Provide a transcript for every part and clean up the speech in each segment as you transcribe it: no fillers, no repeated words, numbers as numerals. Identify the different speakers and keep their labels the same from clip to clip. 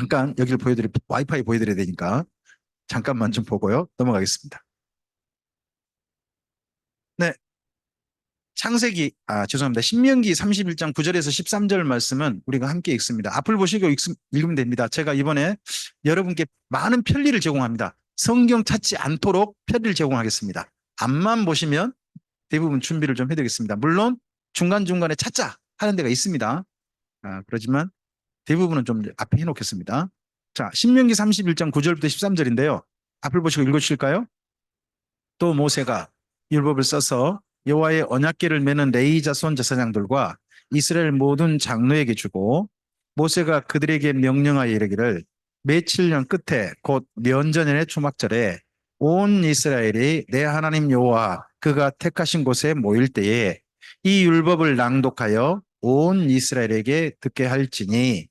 Speaker 1: 잠깐 여기를 와이파이 보여드려야 되니까 잠깐만 좀 보고요. 넘어가겠습니다. 네, 죄송합니다. 신명기 31장 9절에서 13절 말씀은 우리가 함께 읽습니다. 앞을 보시고 읽으면 됩니다. 제가 이번에 여러분께 많은 편리를 제공합니다. 성경 찾지 않도록 편리를 제공하겠습니다. 앞만 보시면 대부분 준비를 좀 해드리겠습니다. 물론 중간중간에 찾자 하는 데가 있습니다. 그렇지만 대부분은 좀 앞에 해놓겠습니다. 자, 신명기 31장 9절부터 13절인데요. 앞을 보시고 읽어주실까요? 또 모세가 율법을 써서 여호와의 언약궤를 메는 레위 자손 제사장들과 이스라엘 모든 장로에게 주고 모세가 그들에게 명령하여 이르기를 며칠 년 끝에 곧 면전년의 초막절에 온 이스라엘이 내 하나님 여호와 그가 택하신 곳에 모일 때에 이 율법을 낭독하여 온 이스라엘에게 듣게 할지니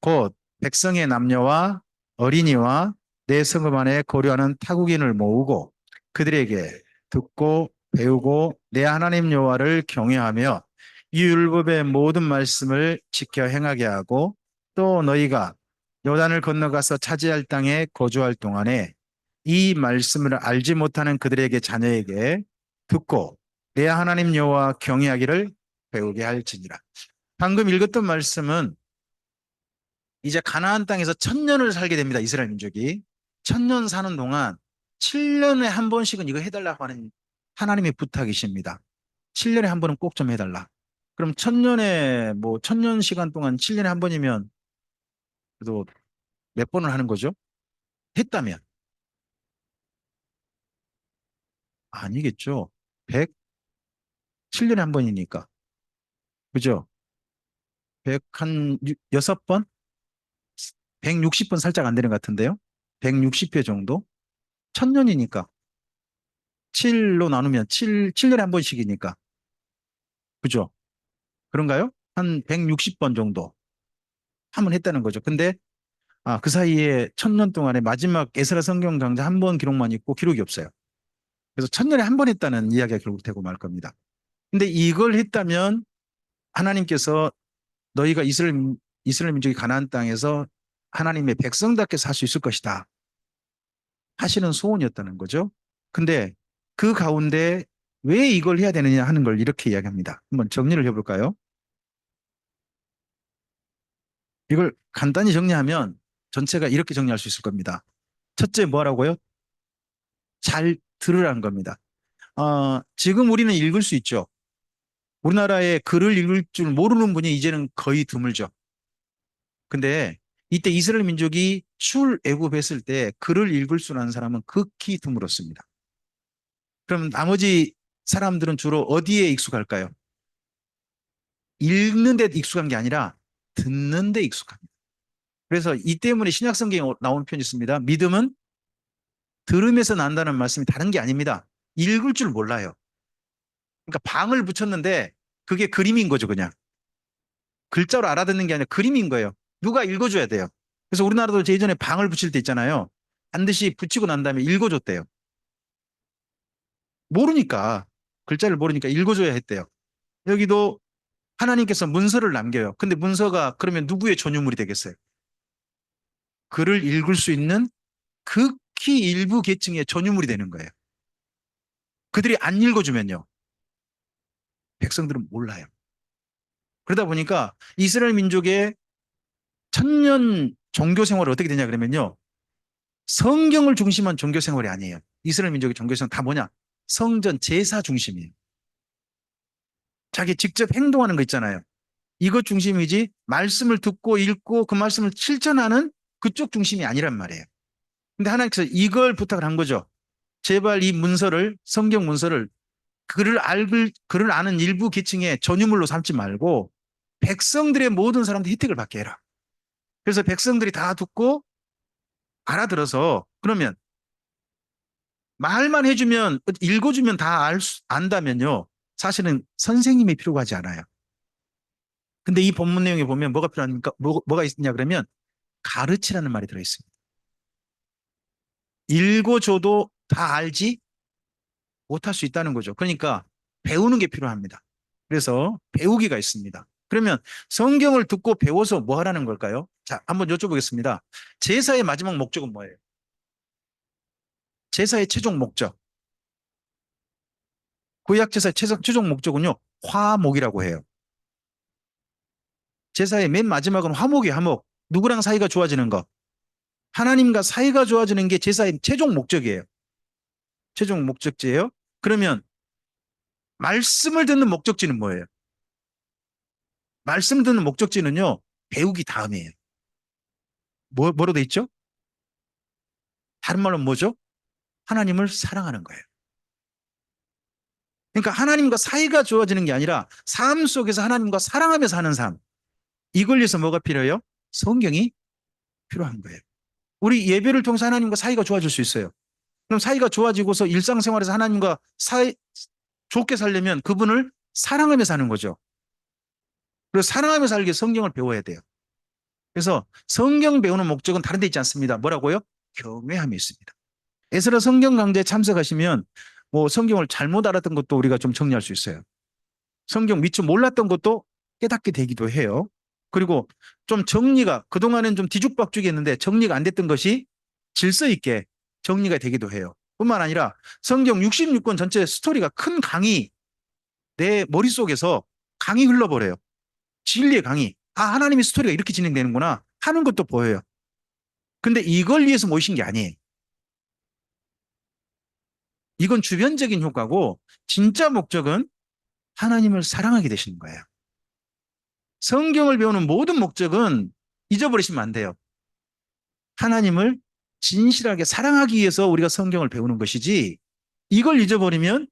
Speaker 1: 곧 백성의 남녀와 어린이와 내 성읍 안에 거류하는 타국인을 모으고 그들에게 듣고 배우고 내 하나님 여호와를 경외하며 이 율법의 모든 말씀을 지켜 행하게 하고 또 너희가 요단을 건너가서 차지할 땅에 거주할 동안에 이 말씀을 알지 못하는 그들에게 자녀에게 듣고 내 하나님 여호와 경외하기를 배우게 할지니라. 방금 읽었던 말씀은 이제 가나안 땅에서 1000년을 살게 됩니다. 이스라엘 민족이. 1000년 사는 동안 7년에 한 번씩은 이거 해달라고 하는 하나님의 부탁이십니다. 7년에 한 번은 꼭 좀 해달라. 그럼 1000년에 1000년 시간 동안 7년에 한 번이면 그래도 몇 번을 하는 거죠? 했다면 아니겠죠. 7년에 한 번이니까. 그죠? 100한 6번? 160번 살짝 안 되는 것 같은데요. 160회 정도? 1000년이니까 7로 나누면 7년에 한 번씩이니까. 그죠? 그런가요? 한 160번 정도 한 번 했다는 거죠. 근데 그 사이에 1000년 동안에 마지막 에스라 성경 강좌 한 번 기록만 있고 기록이 없어요. 그래서 1000년에 한 번 했다는 이야기가 결국 되고 말 겁니다. 근데 이걸 했다면 하나님께서 너희가 이스라엘 민족이 가나안 땅에서 하나님의 백성답게 살 수 있을 것이다 하시는 소원이었다는 거죠. 근데 그 가운데 왜 이걸 해야 되느냐 하는 걸 이렇게 이야기합니다. 한번 정리를 해볼까요? 이걸 간단히 정리하면 전체가 이렇게 정리할 수 있을 겁니다. 첫째 뭐라고요? 잘 들으라는 겁니다. 지금 우리는 읽을 수 있죠. 우리나라에 글을 읽을 줄 모르는 분이 이제는 거의 드물죠. 근데 이때 이스라엘 민족이 출애굽했을 때 글을 읽을 줄 아는 사람은 극히 드물었습니다. 그럼 나머지 사람들은 주로 어디에 익숙할까요? 읽는 데 익숙한 게 아니라 듣는 데 익숙합니다. 그래서 이 때문에 신약 성경에 나온 표현이 있습니다. 믿음은 들음에서 난다는 말씀이 다른 게 아닙니다. 읽을 줄 몰라요. 그러니까 방을 붙였는데 그게 그림인 거죠, 그냥. 글자로 알아듣는 게 아니라 그림인 거예요. 누가 읽어줘야 돼요. 그래서 우리나라도 예전에 방을 붙일 때 있잖아요. 반드시 붙이고 난 다음에 읽어줬대요. 모르니까, 글자를 모르니까 읽어줘야 했대요. 여기도 하나님께서 문서를 남겨요. 근데 문서가 그러면 누구의 전유물이 되겠어요? 글을 읽을 수 있는 극히 일부 계층의 전유물이 되는 거예요. 그들이 안 읽어주면요. 백성들은 몰라요. 그러다 보니까 이스라엘 민족의 천년 종교 생활이 어떻게 되냐 그러면요. 성경을 중심한 종교 생활이 아니에요. 이스라엘 민족의 종교 생활 다 뭐냐? 성전 제사 중심이에요. 자기 직접 행동하는 거 있잖아요. 이것 중심이지 말씀을 듣고 읽고 그 말씀을 실천하는 그쪽 중심이 아니란 말이에요. 근데 하나님께서 이걸 부탁을 한 거죠. 제발 이 문서를 성경 문서를 글을 아는 일부 계층의 전유물로 삼지 말고 백성들의 모든 사람들 혜택을 받게 해라. 그래서 백성들이 다 듣고 알아들어서 그러면 말만 해주면 읽어주면 다 안다면요. 사실은 선생님이 필요가 하지 않아요. 근데 이 본문 내용에 보면 뭐가 필요합니까? 뭐가 있냐 그러면 가르치라는 말이 들어있습니다. 읽어줘도 다 알지 못할 수 있다는 거죠. 그러니까 배우는 게 필요합니다. 그래서 배우기가 있습니다. 그러면 성경을 듣고 배워서 뭐 하라는 걸까요? 자, 한번 여쭤보겠습니다. 제사의 마지막 목적은 뭐예요? 제사의 최종 목적. 구약 제사의 최종 목적은요, 화목이라고 해요. 제사의 맨 마지막은 화목이 화목. 누구랑 사이가 좋아지는 것. 하나님과 사이가 좋아지는 게 제사의 최종 목적이에요. 최종 목적지예요. 그러면 말씀을 듣는 목적지는 뭐예요? 말씀 듣는 목적지는요, 배우기 다음이에요. 뭐로 돼 있죠? 다른 말로 뭐죠? 하나님을 사랑하는 거예요. 그러니까 하나님과 사이가 좋아지는 게 아니라 삶 속에서 하나님과 사랑하며 사는 삶. 이걸 위해서 뭐가 필요해요? 성경이 필요한 거예요. 우리 예배를 통해서 하나님과 사이가 좋아질 수 있어요. 그럼 사이가 좋아지고서 일상생활에서 하나님과 좋게 살려면 그분을 사랑하며 사는 거죠. 그래서 사랑하며 살기 위해 성경을 배워야 돼요. 그래서 성경 배우는 목적은 다른 데 있지 않습니다. 뭐라고요? 경외함이 있습니다. 에스라 성경 강좌에 참석하시면 뭐 성경을 잘못 알았던 것도 우리가 좀 정리할 수 있어요. 성경 미처 몰랐던 것도 깨닫게 되기도 해요. 그리고 좀 정리가 그동안은 좀 뒤죽박죽이었는데 정리가 안 됐던 것이 질서 있게 정리가 되기도 해요. 뿐만 아니라 성경 66권 전체 스토리가 큰 강이 내 머릿속에서 강이 흘러버려요. 진리의 강이. 아, 하나님의 스토리가 이렇게 진행되는구나 하는 것도 보여요. 근데 이걸 위해서 모이신 게 아니에요. 이건 주변적인 효과고 진짜 목적은 하나님을 사랑하게 되시는 거예요. 성경을 배우는 모든 목적은 잊어버리시면 안 돼요. 하나님을 진실하게 사랑하기 위해서 우리가 성경을 배우는 것이지 이걸 잊어버리면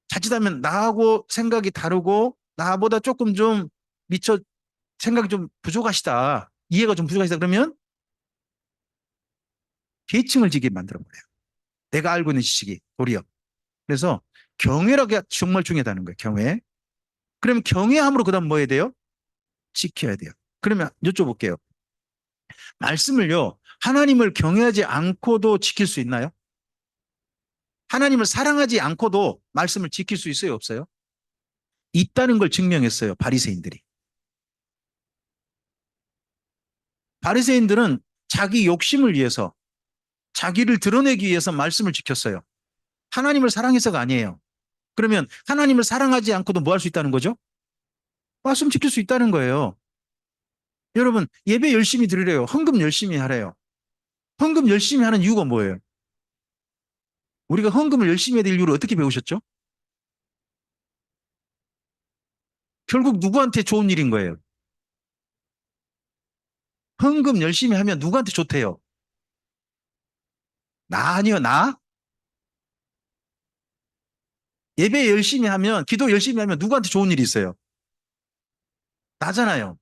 Speaker 1: 자칫하면 나하고 생각이 다르고 나보다 조금 좀 미처 생각이 좀 부족하시다. 이해가 좀 부족하시다. 그러면 계층을 지게 만들어버려요. 내가 알고 있는 지식이 도리어. 그래서 경외라가 정말 중요하다는 거예요. 경외. 그러면 경외함으로 그 다음 뭐 해야 돼요? 지켜야 돼요. 그러면 여쭤볼게요. 말씀을요, 하나님을 경외하지 않고도 지킬 수 있나요? 하나님을 사랑하지 않고도 말씀을 지킬 수 있어요, 없어요? 있다는 걸 증명했어요, 바리새인들이. 바리새인들은 자기 욕심을 위해서, 자기를 드러내기 위해서 말씀을 지켰어요. 하나님을 사랑해서가 아니에요. 그러면 하나님을 사랑하지 않고도 뭐 할 수 있다는 거죠? 말씀 지킬 수 있다는 거예요. 여러분, 예배 열심히 드리래요. 헌금 열심히 하래요. 헌금 열심히 하는 이유가 뭐예요? 우리가 헌금을 열심히 해야 될 이유를 어떻게 배우셨죠? 결국 누구한테 좋은 일인 거예요? 헌금 열심히 하면 누구한테 좋대요? 나 아니요, 나? 예배 열심히 하면, 기도 열심히 하면 누구한테 좋은 일이 있어요? 나잖아요.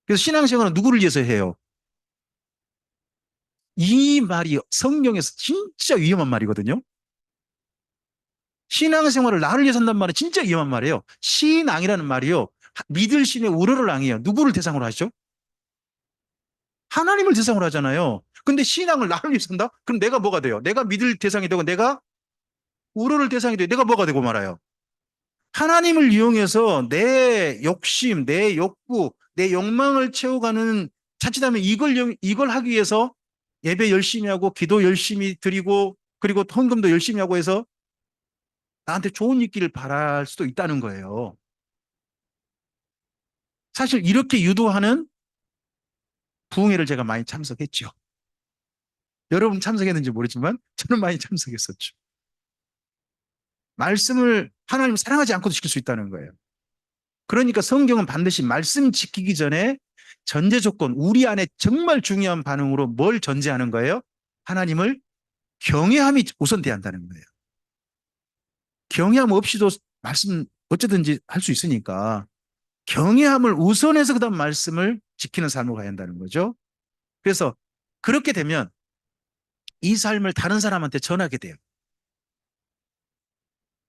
Speaker 1: 그래서 신앙생활은 누구를 위해서 해요? 이 말이 성경에서 진짜 위험한 말이거든요. 신앙생활을 나를 위해서 한단 말은 진짜 위험한 말이에요. 신앙이라는 말이요. 믿을 신의 우러를 앙이에요. 누구를 대상으로 하죠? 하나님을 대상으로 하잖아요. 근데 신앙을 나를 위해서 한다? 그럼 내가 뭐가 돼요? 내가 믿을 대상이 되고 내가 우러를 대상이 되고 내가 뭐가 되고 말아요? 하나님을 이용해서 내 욕심, 내 욕구, 내 욕망을 채워가는 자칫하면 이걸 하기 위해서 예배 열심히 하고 기도 열심히 드리고 그리고 헌금도 열심히 하고 해서 나한테 좋은 있기를 바랄 수도 있다는 거예요. 사실 이렇게 유도하는 부흥회를 제가 많이 참석했죠. 여러분 참석했는지 모르지만 저는 많이 참석했었죠. 말씀을 하나님 사랑하지 않고도 지킬 수 있다는 거예요. 그러니까 성경은 반드시 말씀 지키기 전에 전제 조건, 우리 안에 정말 중요한 반응으로 뭘 전제하는 거예요? 하나님을 경외함이 우선돼야 한다는 거예요. 경외함 없이도 말씀 어쩌든지 할 수 있으니까 경외함을 우선해서 그다음 말씀을 지키는 삶으로 가야 한다는 거죠. 그래서 그렇게 되면 이 삶을 다른 사람한테 전하게 돼요.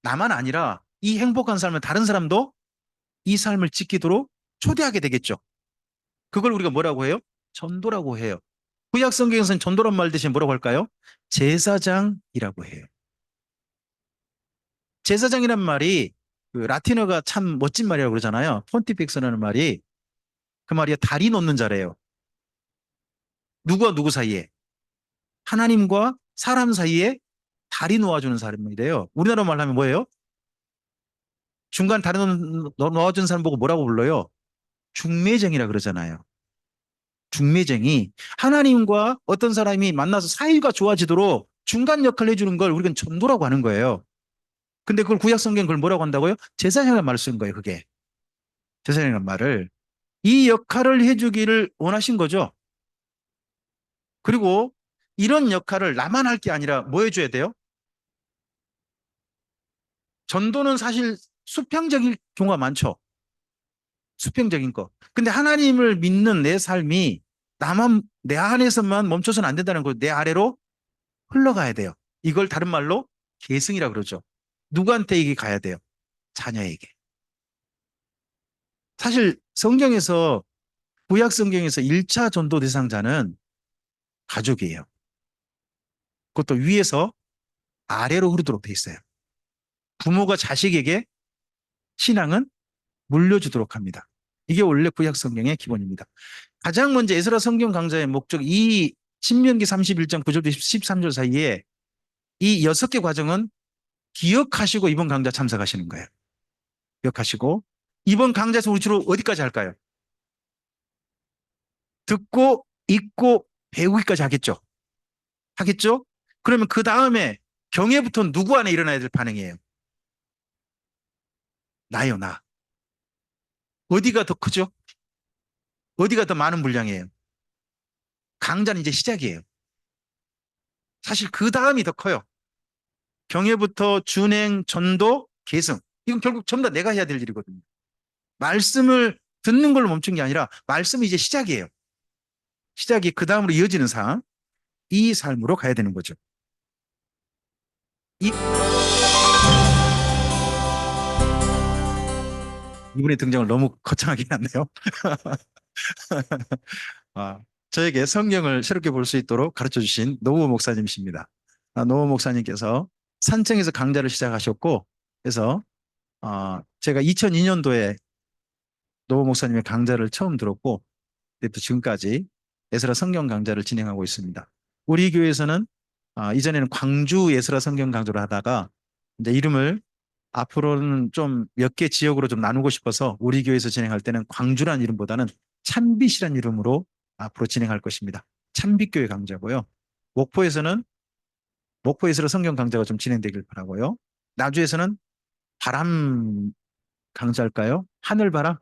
Speaker 1: 나만 아니라 이 행복한 삶을 다른 사람도 이 삶을 지키도록 초대하게 되겠죠. 그걸 우리가 뭐라고 해요? 전도라고 해요. 구약 성경에서는 전도란 말 대신 뭐라고 할까요? 제사장이라고 해요. 제사장이란 말이 그 라틴어가 참 멋진 말이라고 그러잖아요. 폰티픽스라는 말이 그 말이 다리 놓는 자래요. 누구와 누구 사이에? 하나님과 사람 사이에 다리 놓아주는 사람이래요. 우리나라 말로 하면 뭐예요? 중간 다리 놓아주는 사람 보고 뭐라고 불러요? 중매쟁이라 그러잖아요. 중매쟁이. 하나님과 어떤 사람이 만나서 사이가 좋아지도록 중간 역할을 해주는 걸 우리가 전도라고 하는 거예요. 근데 그걸 구약 성경 그걸 뭐라고 한다고요? 제사장이라는 말을 쓰는 거예요, 그게. 제사장이라는 말을. 이 역할을 해주기를 원하신 거죠. 그리고 이런 역할을 나만 할 게 아니라 뭐 해줘야 돼요? 전도는 사실 수평적인 경우가 많죠. 수평적인 거. 근데 하나님을 믿는 내 삶이 나만, 내 안에서만 멈춰서는 안 된다는 거, 내 아래로 흘러가야 돼요. 이걸 다른 말로 계승이라 그러죠. 누구한테 이게 가야 돼요? 자녀에게. 사실 성경에서, 구약 성경에서 1차 전도 대상자는 가족이에요. 그것도 위에서 아래로 흐르도록 돼 있어요. 부모가 자식에게 신앙은 물려주도록 합니다. 이게 원래 구약 성경의 기본입니다. 가장 먼저 에스라 성경 강좌의 목적, 이 신명기 31장 9절부터 13절 사이에 이 6개 과정은 기억하시고 이번 강좌 참석하시는 거예요. 기억하시고 이번 강좌에서 우리 주로 어디까지 할까요? 듣고 읽고 배우기까지 하겠죠. 하겠죠? 그러면 그 다음에 경애부터 누구 안에 일어나야 될 반응이에요? 나요, 나. 어디가 더 크죠? 어디가 더 많은 분량이에요? 강좌는 이제 시작이에요. 사실 그 다음이 더 커요. 경애부터 준행, 전도, 계승. 이건 결국 전부 다 내가 해야 될 일이거든요. 말씀을 듣는 걸로 멈춘 게 아니라 말씀이 이제 시작이에요. 시작이 그 다음으로 이어지는 삶, 이 삶으로 가야 되는 거죠. 이분의 등장을 너무 거창하게 해놨네요. 아, 저에게 성경을 새롭게 볼 수 있도록 가르쳐 주신 노우 목사님이십니다. 노우 목사님께서 산청에서 강좌를 시작하셨고, 그래서 제가 2002년도에 노우 목사님의 강좌를 처음 들었고, 또 지금까지 예스라 성경 강좌를 진행하고 있습니다. 우리 교회에서는 이전에는 광주 예스라 성경 강좌를 하다가 이제 이름을 앞으로는 좀 몇 개 지역으로 좀 나누고 싶어서 우리 교회에서 진행할 때는 광주란 이름보다는 참빛이란 이름으로 앞으로 진행할 것입니다. 참빛교회 강좌고요. 목포에서는 목포에서 성경 강좌가 좀 진행되길 바라고요. 나주에서는 바람 강좌일까요? 하늘바람?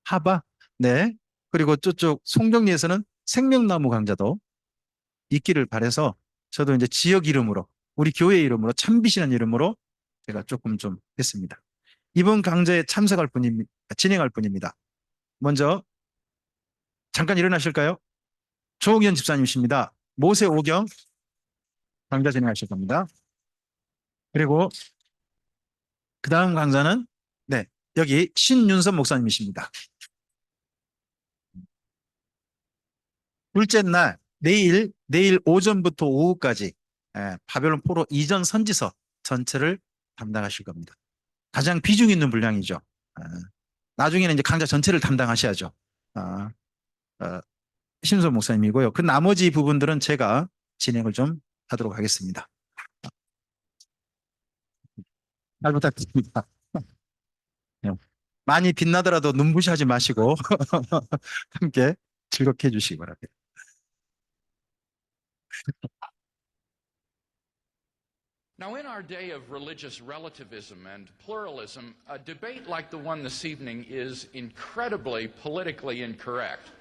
Speaker 1: 하바? 네. 그리고 저쪽 송정리에서는 생명나무 강좌도 있기를 바라서 저도 이제 지역 이름으로 우리 교회 이름으로 참빛이라는 이름으로 제가 조금 좀 했습니다. 이번 강좌에 참석할 분입니다. 진행할 분입니다. 먼저 잠깐 일어나실까요? 조홍현 집사님이십니다. 모세오경 강좌 진행하실 겁니다. 그리고 그 다음 강좌는 네, 여기 신윤선 목사님이십니다. 둘째 날 내일 오전부터 오후까지 바벨론 포로 이전 선지서 전체를 담당하실 겁니다. 가장 비중 있는 분량이죠. 나중에는 이제 강좌 전체를 담당하셔야죠. 신윤선 목사님이고요. 그 나머지 부분들은 제가 진행을 좀 하도록 하겠습니다. 잘 부탁드립니다. 많이 빛나더라도 눈부시하지 마시고 함께 즐겁게 해주시기 바랍니다.
Speaker 2: Now, in our day of religious relativism and pluralism, a debate like the one this evening is incredibly politically incorrect.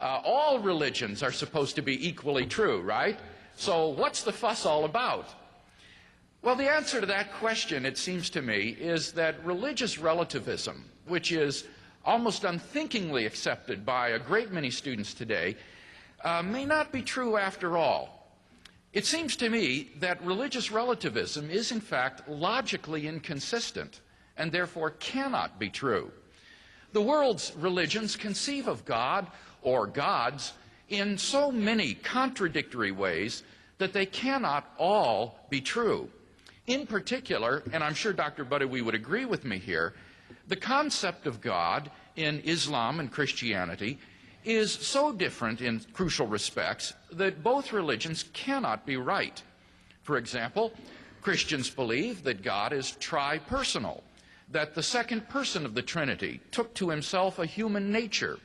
Speaker 2: All religions are supposed to be equally true, right? So what's the fuss all about? Well, the answer to that question, it seems to me, is that religious relativism, which is almost unthinkingly accepted by a great many students today, may not be true after all. It seems to me that religious relativism is, in fact, logically inconsistent and therefore cannot be true. The world's religions conceive of God or gods in so many contradictory ways that they cannot all be true. In particular, and I'm sure Dr. Badawi would agree with me here, the concept of God in Islam and Christianity is so different in crucial respects that both religions cannot be right. For example, Christians believe that God is tri-personal, that the second person of the Trinity took to himself a human nature,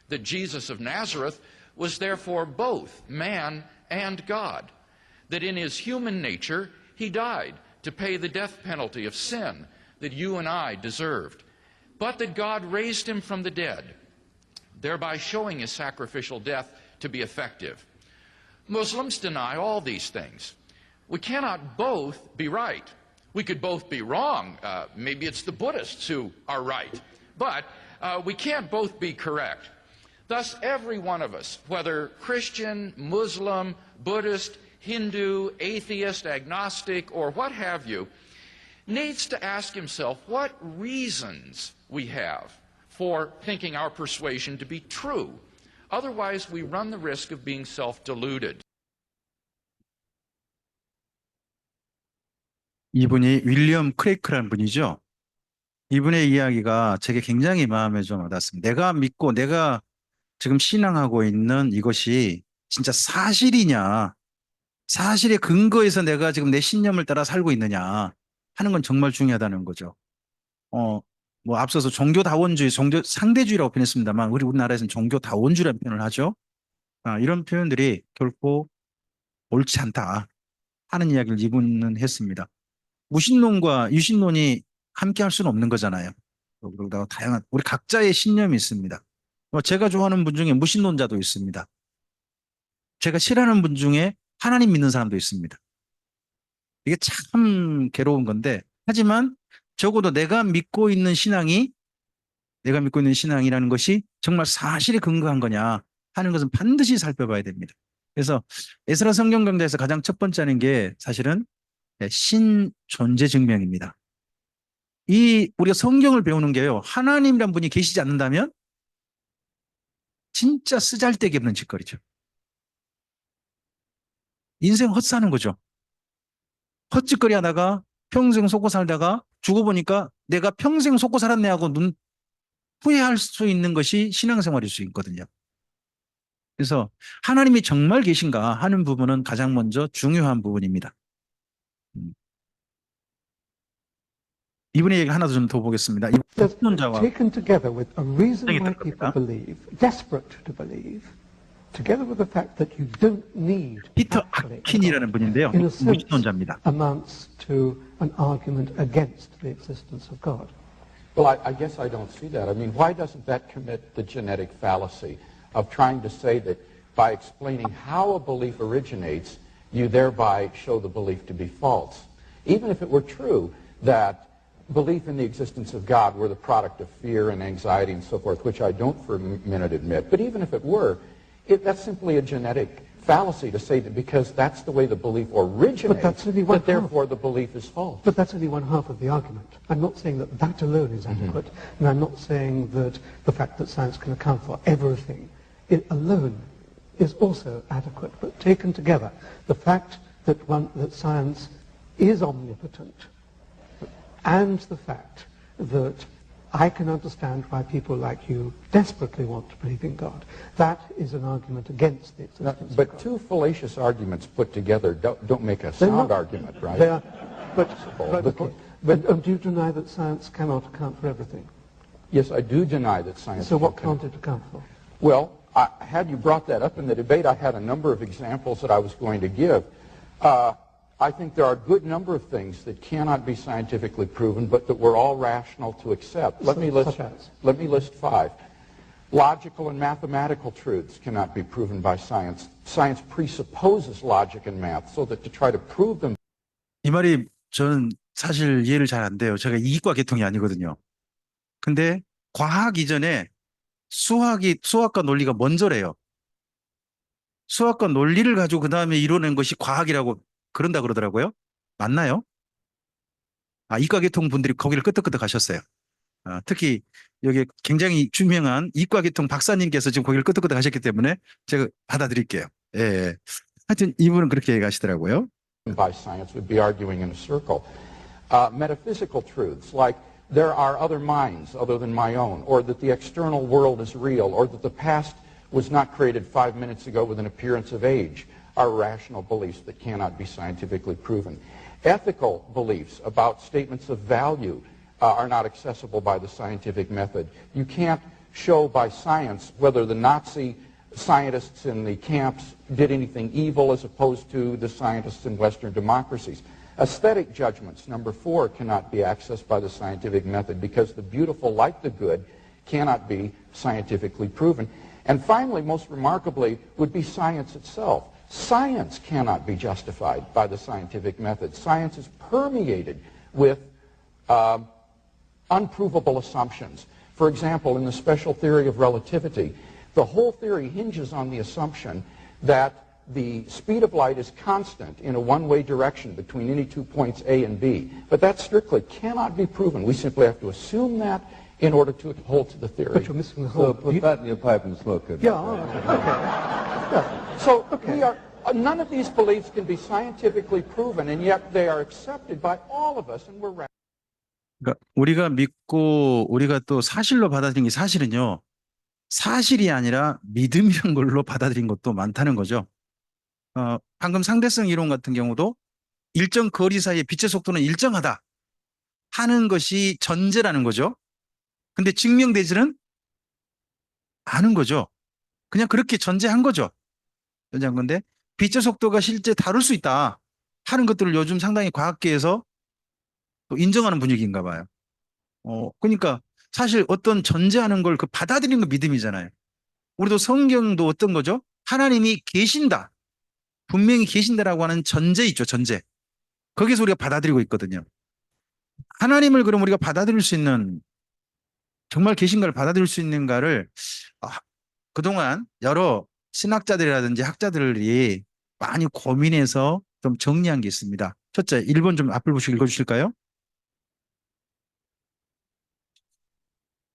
Speaker 2: that Jesus of Nazareth was therefore both man and God, that in his human nature he died to pay the death penalty of sin that you and I deserved, but that God raised him from the dead, thereby showing his sacrificial death to be effective. Muslims deny all these things. We cannot both be right. We could both be wrong. Maybe it's the Buddhists who are right. But we can't both be correct. Thus, every one of us, whether Christian, Muslim, Buddhist, Hindu, atheist, agnostic, or what have you, needs to ask himself what reasons we have for thinking our persuasion to be true. Otherwise, we run the risk of being self-deluded.
Speaker 1: 이분이 윌리엄 크레이크라는 분이죠. 이분의 이야기가 제게 굉장히 마음에 좀 와닿습니다. 내가 믿고 내가 지금 신앙하고 있는 이것이 진짜 사실이냐, 사실에 근거해서 내가 지금 내 신념을 따라 살고 있느냐 하는 건 정말 중요하다는 거죠. 뭐 앞서서 종교다원주의, 종교 상대주의라고 표현했습니다만 우리 우리나라에서는 종교다원주의라는 표현을 하죠. 이런 표현들이 결코 옳지 않다 하는 이야기를 이분은 했습니다. 무신론과 유신론이 함께 할 수는 없는 거잖아요. 그러다가 다양한 우리 각자의 신념이 있습니다. 제가 좋아하는 분 중에 무신론자도 있습니다. 제가 싫어하는 분 중에 하나님 믿는 사람도 있습니다. 이게 참 괴로운 건데, 하지만 적어도 내가 믿고 있는 신앙이라는 것이 정말 사실에 근거한 거냐 하는 것은 반드시 살펴봐야 됩니다. 그래서 에스라 성경 강좌에서 가장 첫 번째 하는 게 사실은 신존재 증명입니다. 우리가 성경을 배우는 게요, 하나님이란 분이 계시지 않는다면 진짜 쓰잘데기 없는 짓거리죠. 인생 헛사는 거죠. 헛짓거리 하다가 평생 속고 살다가 죽어보니까 내가 평생 속고 살았네 하고 후회할 수 있는 것이 신앙생활일 수 있거든요. 그래서 하나님이 정말 계신가 하는 부분은 가장 먼저 중요한 부분입니다. 이분의 얘기 하나 좀 더 보겠습니다. 신론자와
Speaker 3: Taken together with a reason
Speaker 1: 생각이
Speaker 3: why
Speaker 1: 들
Speaker 3: people
Speaker 1: 겁니다.
Speaker 3: believe, desperate to believe, together with the fact that you don't need
Speaker 1: 피터
Speaker 3: actually a
Speaker 1: 아킨이라는
Speaker 3: God,
Speaker 1: 분인데요.
Speaker 3: in a sense,
Speaker 1: 무신론자입니다.
Speaker 3: amounts to an argument against the existence of God.
Speaker 4: Well, I guess I don't see that. I mean, why doesn't that commit the genetic fallacy of trying to say that by explaining how a belief originates, you thereby show the belief to be false? Even if it were true that belief in the existence of God were the product of fear and anxiety and so forth, which I don't for a minute admit, but even if it were, that's simply a genetic fallacy to say that because that's the way the belief originates, that therefore the belief is false.
Speaker 3: But that's only one half of the argument. I'm not saying that that alone is adequate, and I'm not saying that the fact that science can account for everything, it alone is also adequate. But taken together, the fact that science is omnipotent, and the fact that I can understand why people like you desperately want to believe in God. That is an argument against the existence of
Speaker 4: But
Speaker 3: God.
Speaker 4: two fallacious arguments put together don't make a sound argument, right?
Speaker 3: They are, but
Speaker 4: But-
Speaker 3: do you deny that science cannot account for everything?
Speaker 4: Yes, I do deny that science...
Speaker 3: So what can't it account for?
Speaker 4: Well, had you brought that up in the debate, I had a number of examples that I was going to give. I think there are a good number of things that cannot be scientifically proven, but that we're all rational to accept. Let me list five. Logical and mathematical truths cannot be proven by science. Science presupposes logic and math, so that to try to prove them...
Speaker 1: 이 말이 저는 사실 이해를 잘 안 돼요. 제가 이과 계통이 아니거든요. 근데 과학 이전에 수학과 논리가 먼저래요. 수학과 논리를 가지고 그 다음에 이뤄낸 것이 과학이라고 그런다 그러더라고요. 맞나요? 이과 계통 분들이 거기를 끄덕끄덕 하셨어요. 특히 여기 굉장히 유명한 이과 계통 박사님께서 지금 거기를 끄덕끄덕 하셨기 때문에 제가 받아들일게요. 예. 하여튼 이분은 그렇게 얘기하시더라고요.
Speaker 4: by science would be arguing in a circle. Metaphysical truths like there are other minds other than my own, or that the external world is real, or that the past was not created 5 minutes ago with an appearance of age, are rational beliefs that cannot be scientifically proven. Ethical beliefs about statements of value are not accessible by the scientific method. You can't show by science whether the Nazi scientists in the camps did anything evil as opposed to the scientists in Western democracies. Aesthetic judgments, number 4, cannot be accessed by the scientific method because the beautiful, like the good, cannot be scientifically proven. And finally, most remarkably, would be science itself. Science cannot be justified by the scientific method. Science is permeated with unprovable assumptions. For example, in the special theory of relativity, the whole theory hinges on the assumption that the speed of light is constant in a one-way direction between any 2 points A and B. But that strictly cannot be proven. We simply have to assume that in order to hold to the theory.
Speaker 3: But you're missing the whole...
Speaker 5: So put that in your pipe and smoke it.
Speaker 3: Yeah, all right, okay. Yeah.
Speaker 4: So we are, none of these beliefs can be scientifically proven, and yet they are accepted by all of us, and we're...
Speaker 1: 그러니까 우리가 믿고 우리가 또 사실로 받아들인 게 사실은요. 사실이 아니라 믿음이란 걸로 받아들인 것도 많다는 거죠. 방금 상대성 이론 같은 경우도 일정 거리 사이의 빛의 속도는 일정하다 하는 것이 전제라는 거죠. 근데 증명되지는 않은 거죠. 그냥 그렇게 전제한 거죠. 전제한 건데 빛의 속도가 실제 다룰 수 있다 하는 것들을 요즘 상당히 과학계에서 또 인정하는 분위기인가 봐요. 그러니까 사실 어떤 전제하는 걸 그 받아들이는 거 믿음이잖아요. 우리도 성경도 어떤 거죠? 하나님이 계신다. 분명히 계신다라고 하는 전제 있죠, 전제. 거기서 우리가 받아들이고 있거든요. 하나님을 그럼 우리가 받아들일 수 있는, 정말 계신가를 받아들일 수 있는가를 그동안 여러 신학자들이라든지 학자들이 많이 고민해서 좀 정리한 게 있습니다. 첫째, 1번 좀 앞을 보시고 읽어주실까요?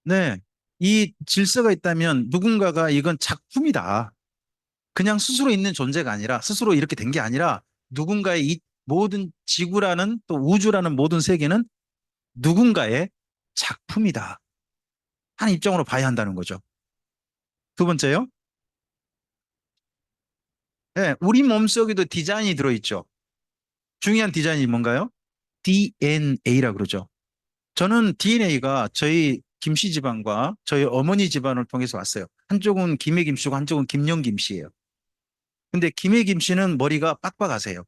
Speaker 1: 네, 이 질서가 있다면 누군가가 이건 작품이다. 그냥 스스로 있는 존재가 아니라 스스로 이렇게 된 게 아니라 누군가의 이 모든 지구라는 또 우주라는 모든 세계는 누군가의 작품이다 하는 입장으로 봐야 한다는 거죠. 두 번째요. 네, 우리 몸속에도 디자인이 들어있죠. 중요한 디자인이 뭔가요? DNA라 그러죠. 저는 DNA가 저희 김씨 집안과 저희 어머니 집안을 통해서 왔어요. 한쪽은 김해 김씨고 한쪽은 김영 김씨예요. 근데 김해 김씨는 머리가 빡빡하세요.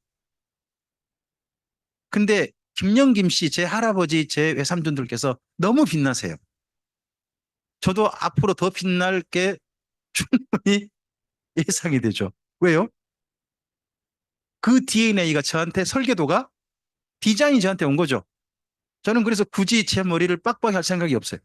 Speaker 1: 근데 김영 김씨, 제 할아버지, 제 외삼촌들께서 너무 빛나세요. 저도 앞으로 더 빛날 게 충분히 예상이 되죠. 왜요? 그 DNA가 저한테 설계도가 디자인이 저한테 온 거죠. 저는 그래서 굳이 제 머리를 빡빡이 할 생각이 없어요.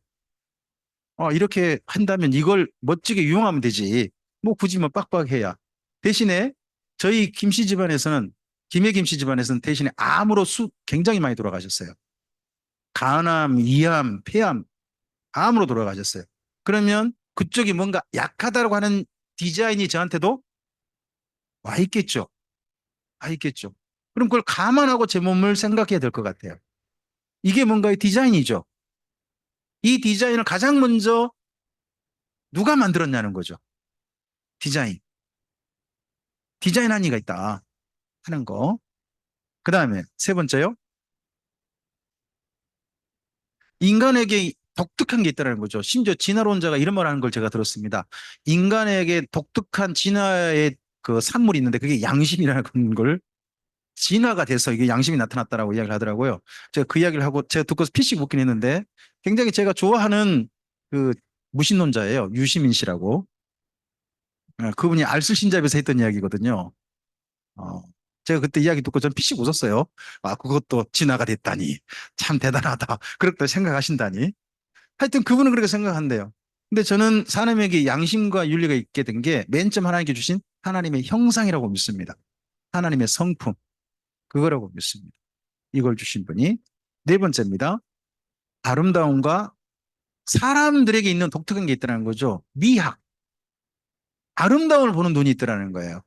Speaker 1: 이렇게 한다면 이걸 멋지게 유용하면 되지. 뭐 굳이 뭐 빡빡해야. 대신에 저희 김씨 집안에서는, 김해 김씨 집안에서는 대신에 암으로 굉장히 많이 돌아가셨어요. 간암, 위암, 폐암, 암으로 돌아가셨어요. 그러면 그쪽이 뭔가 약하다고 하는 디자인이 저한테도 와 있겠죠. 와 있겠죠. 그럼 그걸 감안하고 제 몸을 생각해야 될 것 같아요. 이게 뭔가의 디자인이죠. 이 디자인을 가장 먼저 누가 만들었냐는 거죠. 디자인. 디자인 한의가 있다 하는 거. 그 다음에 세 번째요. 인간에게 독특한 게 있다는 거죠. 심지어 진화론자가 이런 말 하는 걸 제가 들었습니다. 인간에게 독특한 진화의 그 산물이 있는데 그게 양심이라는 걸, 진화가 돼서 이게 양심이 나타났다라고 이야기를 하더라고요. 제가 그 이야기를 하고 제가 듣고서 피식 웃긴 했는데 굉장히 제가 좋아하는 그 무신론자예요. 유시민 씨라고. 그분이 알쓸신잡에서 했던 이야기거든요. 제가 그때 이야기 듣고 전 피식 웃었어요. 그것도 진화가 됐다니. 참 대단하다. 그렇게 생각하신다니. 하여튼 그분은 그렇게 생각한대요. 근데 저는 사람에게 양심과 윤리가 있게 된 게 맨 처음 하나님께 주신 하나님의 형상이라고 믿습니다. 하나님의 성품. 그거라고 믿습니다. 이걸 주신 분이. 네 번째입니다. 아름다움과 사람들에게 있는 독특한 게 있다는 거죠. 미학. 아름다움을 보는 눈이 있더라는 거예요.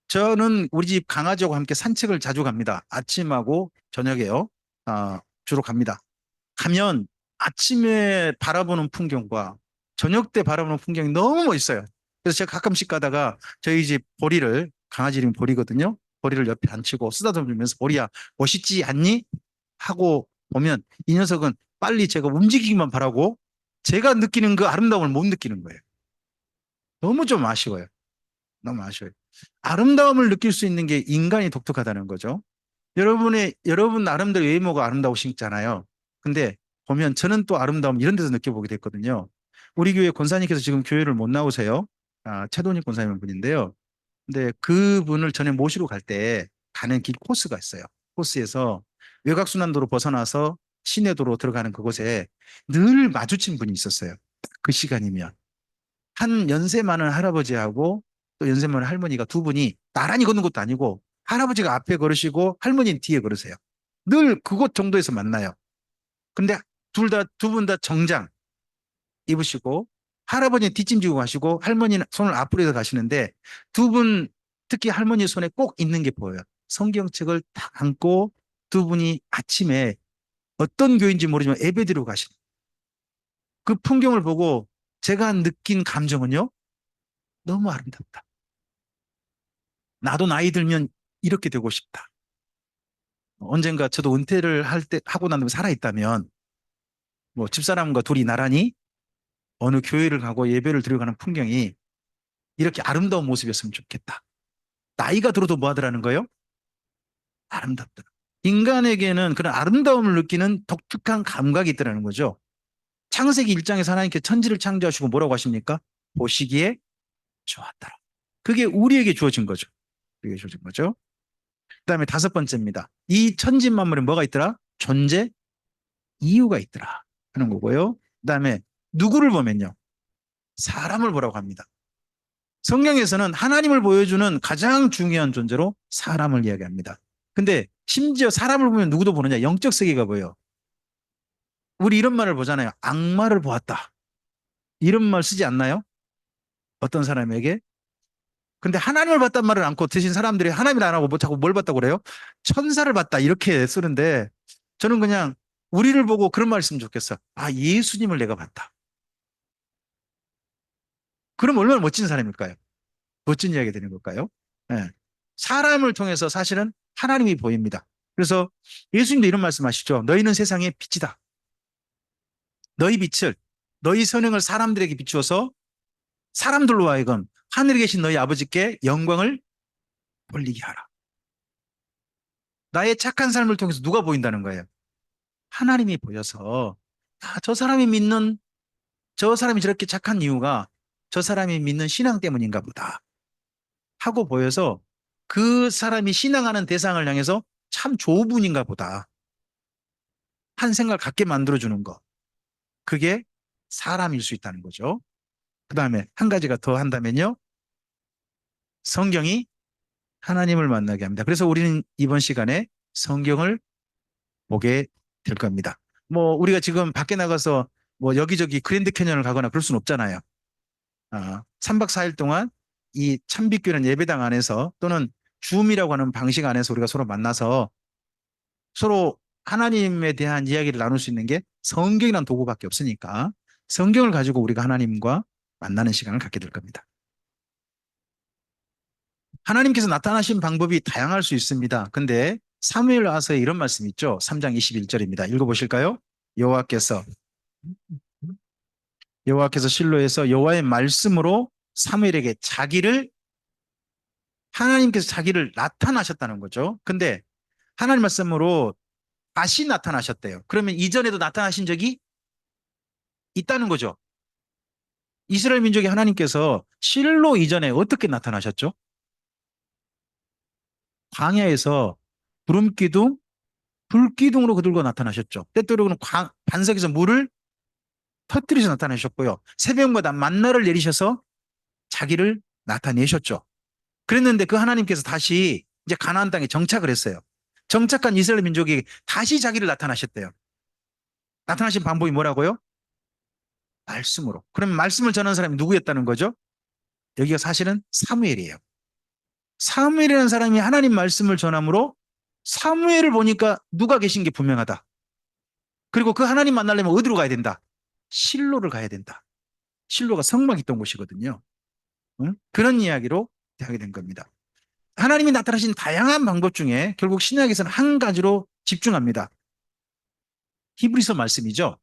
Speaker 1: 저는 우리 집 강아지하고 함께 산책을 자주 갑니다. 아침하고 저녁에요. 주로 갑니다. 가면 아침에 바라보는 풍경과 저녁 때 바라보는 풍경이 너무 멋있어요. 그래서 제가 가끔씩 가다가 저희 집 보리를, 강아지 이름이 보리거든요. 보리를 옆에 앉히고 쓰다듬으면서 보리야, 멋있지 않니? 하고 보면 이 녀석은 빨리 제가 움직이기만 바라고 제가 느끼는 그 아름다움을 못 느끼는 거예요. 너무 좀 아쉬워요. 너무 아쉬워요. 아름다움을 느낄 수 있는 게 인간이 독특하다는 거죠. 여러분 나름대로 외모가 아름다우시잖아요. 근데 보면 저는 또 아름다움 이런 데서 느껴보게 됐거든요. 우리 교회 권사님께서 지금 교회를 못 나오세요. 최동익 권사님 분인데요. 근데 그분을 전에 모시러 갈 때 가는 길 코스가 있어요. 코스에서 외곽순환도로 벗어나서 시내도로 들어가는 그곳에 늘 마주친 분이 있었어요. 그 시간이면. 한 연세 많은 할아버지하고 또 연세 많은 할머니가 두 분이 나란히 걷는 것도 아니고 할아버지가 앞에 걸으시고 할머니는 뒤에 걸으세요. 늘 그곳 정도에서 만나요. 근데 두 분 다 정장 입으시고 할아버지는 뒷짐지고 가시고 할머니는 손을 앞으로 해서 가시는데 두 분, 특히 할머니 손에 꼭 있는 게 보여요. 성경책을 딱 안고 두 분이 아침에 어떤 교회인지 모르지만 예배드리고 가시는 그 풍경을 보고 제가 느낀 감정은요. 너무 아름답다. 나도 나이 들면 이렇게 되고 싶다. 언젠가 저도 은퇴를 하고 난 다음에 살아있다면 뭐 집사람과 둘이 나란히 어느 교회를 가고 예배를 드려가는 풍경이 이렇게 아름다운 모습이었으면 좋겠다. 나이가 들어도 뭐 하더라는 거예요? 아름답다. 인간에게는 그런 아름다움을 느끼는 독특한 감각이 있다는 거죠. 창세기 1장에서 하나님께 천지를 창조하시고 뭐라고 하십니까? 보시기에 좋았더라. 그게 우리에게 주어진 거죠. 우리에게 주어진 거죠. 그다음에 다섯 번째입니다. 이 천지 만물에 뭐가 있더라? 존재 이유가 있더라 하는 거고요. 그다음에 누구를 보면요. 사람을 보라고 합니다. 성경에서는 하나님을 보여주는 가장 중요한 존재로 사람을 이야기합니다. 근데 심지어 사람을 보면 누구도 보느냐? 영적 세계가 보여요. 우리 이런 말을 보잖아요. 악마를 보았다. 이런 말 쓰지 않나요? 어떤 사람에게? 근데 하나님을 봤단 말을 않고 대신 사람들이 하나님을 안 하고 뭐 자꾸 뭘 봤다고 그래요? 천사를 봤다 이렇게 쓰는데 저는 그냥 우리를 보고 그런 말 했으면 좋겠어. 예수님을 내가 봤다. 그럼 얼마나 멋진 사람일까요? 멋진 이야기가 되는 걸까요? 네. 사람을 통해서 사실은 하나님이 보입니다. 그래서 예수님도 이런 말씀하시죠. 너희는 세상의 빛이다. 너희 빛을, 너희 선행을 사람들에게 비추어서 사람들로 하여금 하늘에 계신 너희 아버지께 영광을 돌리게 하라. 나의 착한 삶을 통해서 누가 보인다는 거예요? 하나님이 보여서 저 사람이 저렇게 착한 이유가 저 사람이 믿는 신앙 때문인가 보다 하고 보여서 그 사람이 신앙하는 대상을 향해서 참 좋은 분인가 보다 한 생각을 갖게 만들어주는 거. 그게 사람일 수 있다는 거죠. 그 다음에 한 가지가 더 한다면요. 성경이 하나님을 만나게 합니다. 그래서 우리는 이번 시간에 성경을 보게 될 겁니다. 뭐 우리가 지금 밖에 나가서 뭐 여기저기 그랜드 캐년을 가거나 그럴 수는 없잖아요. 3박 4일 동안 이 참빛교회는 예배당 안에서 또는 줌이라고 하는 방식 안에서 우리가 서로 만나서 서로 하나님에 대한 이야기를 나눌 수 있는 게 성경이라는 도구밖에 없으니까 성경을 가지고 우리가 하나님과 만나는 시간을 갖게 될 겁니다. 하나님께서 나타나신 방법이 다양할 수 있습니다. 근데 사무엘하서에 이런 말씀이 있죠. 3장 21절입니다. 읽어보실까요? 여호와께서 실로에서 여호와의 말씀으로 사무엘에게 하나님께서 자기를 나타나셨다는 거죠. 근데 하나님 말씀으로 다시 나타나셨대요. 그러면 이전에도 나타나신 적이 있다는 거죠. 이스라엘 민족이 하나님께서 실로 이전에 어떻게 나타나셨죠? 광야에서 구름기둥, 불기둥으로 그들과 나타나셨죠. 때때로는 반석에서 물을 터뜨려서 나타나셨고요. 새벽마다 만나를 내리셔서 자기를 나타내셨죠. 그랬는데 그 하나님께서 다시 이제 가나안 땅에 정착을 했어요. 정착한 이스라엘 민족이 다시 자기를 나타나셨대요. 나타나신 방법이 뭐라고요? 말씀으로. 그럼 말씀을 전하는 사람이 누구였다는 거죠? 여기가 사실은 사무엘이에요. 사무엘이라는 사람이 하나님 말씀을 전함으로 사무엘을 보니까 누가 계신 게 분명하다. 그리고 그 하나님 만나려면 어디로 가야 된다? 실로를 가야 된다. 실로가 성막이 있던 곳이거든요. 응? 그런 이야기로 하게 된 겁니다. 하나님이 나타나신 다양한 방법 중에 결국 신약에서는 한 가지로 집중합니다. 히브리서 말씀이죠.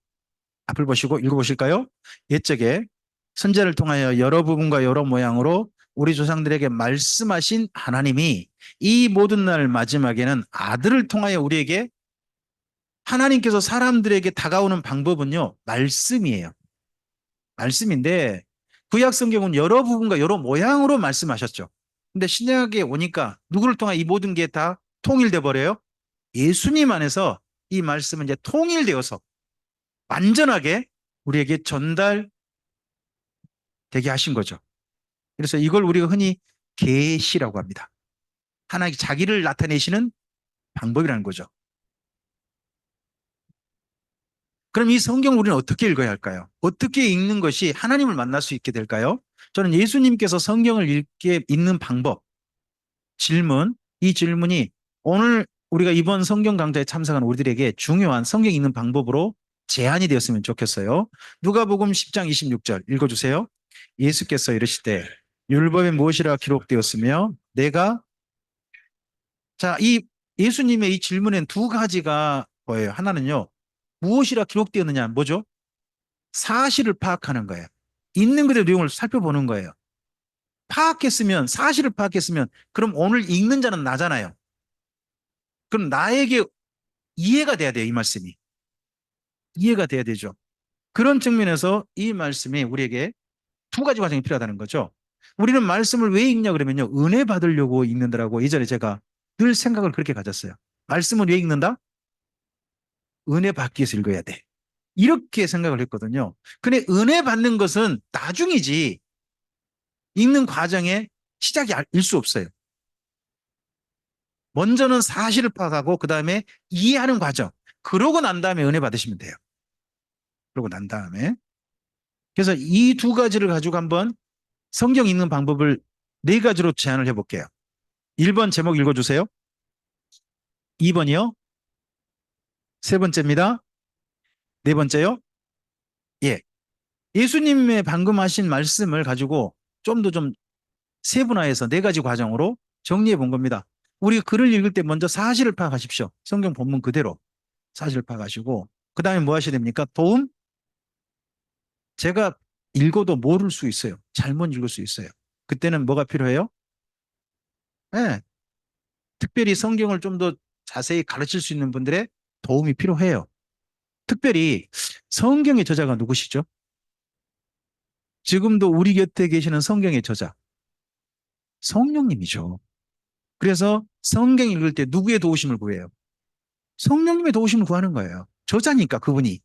Speaker 1: 앞을 보시고 읽어보실까요? 옛적에 선지자를 통하여 여러 부분과 여러 모양으로 우리 조상들에게 말씀하신 하나님이 이 모든 날 마지막에는 아들을 통하여 우리에게 하나님께서 사람들에게 다가오는 방법은요, 말씀이에요. 말씀인데 구약 성경은 여러 부분과 여러 모양으로 말씀하셨죠. 근데 신약에 오니까 누구를 통해 이 모든 게 다 통일돼 버려요? 예수님 안에서 이 말씀은 이제 통일되어서 완전하게 우리에게 전달되게 하신 거죠. 그래서 이걸 우리가 흔히 계시라고 합니다. 하나님 자기를 나타내시는 방법이라는 거죠. 그럼 이 성경을 우리는 어떻게 읽어야 할까요? 어떻게 읽는 것이 하나님을 만날 수 있게 될까요? 저는 예수님께서 성경을 읽는 방법, 질문, 이 질문이 오늘 우리가 이번 성경 강좌에 참석한 우리들에게 중요한 성경 읽는 방법으로 제안이 되었으면 좋겠어요. 누가복음 10장 26절 읽어주세요. 예수께서 이르시되 율법에 무엇이라 기록되었으며 내가 이 예수님의 이 질문엔 두 가지가 뭐예요? 하나는요. 무엇이라 기록되었느냐 뭐죠? 사실을 파악하는 거예요. 있는 그대로 내용을 살펴보는 거예요. 사실을 파악했으면 그럼 오늘 읽는 자는 나잖아요. 그럼 나에게 이해가 돼야 돼요. 이 말씀이. 이해가 돼야 되죠. 그런 측면에서 이 말씀이 우리에게 두 가지 과정이 필요하다는 거죠. 우리는 말씀을 왜 읽냐 그러면요. 은혜 받으려고 읽는다라고 예전에 제가 늘 생각을 그렇게 가졌어요. 말씀을 왜 읽는다? 은혜 받기 위해서 읽어야 돼. 이렇게 생각을 했거든요. 근데 은혜 받는 것은 나중이지 읽는 과정의 시작일 수 없어요. 먼저는 사실을 파악하고 그 다음에 이해하는 과정. 그러고 난 다음에 은혜 받으시면 돼요. 그러고 난 다음에. 그래서 이 두 가지를 가지고 한번 성경 읽는 방법을 네 가지로 제안을 해볼게요. 1번 제목 읽어주세요. 2번이요. 세 번째입니다. 네 번째요. 예. 예수님의 방금 하신 말씀을 가지고 좀 더 좀 세분화해서 네 가지 과정으로 정리해 본 겁니다. 우리 글을 읽을 때 먼저 사실을 파악하십시오. 성경 본문 그대로 사실을 파악하시고 그 다음에 뭐 하셔야 됩니까? 도움? 제가 읽어도 모를 수 있어요. 잘못 읽을 수 있어요. 그때는 뭐가 필요해요? 네. 특별히 성경을 좀 더 자세히 가르칠 수 있는 분들의 도움이 필요해요. 특별히 성경의 저자가 누구시죠? 지금도 우리 곁에 계시는 성경의 저자. 성령님이죠. 그래서 성경 읽을 때 누구의 도우심을 구해요? 성령님의 도우심을 구하는 거예요. 저자니까 그분이.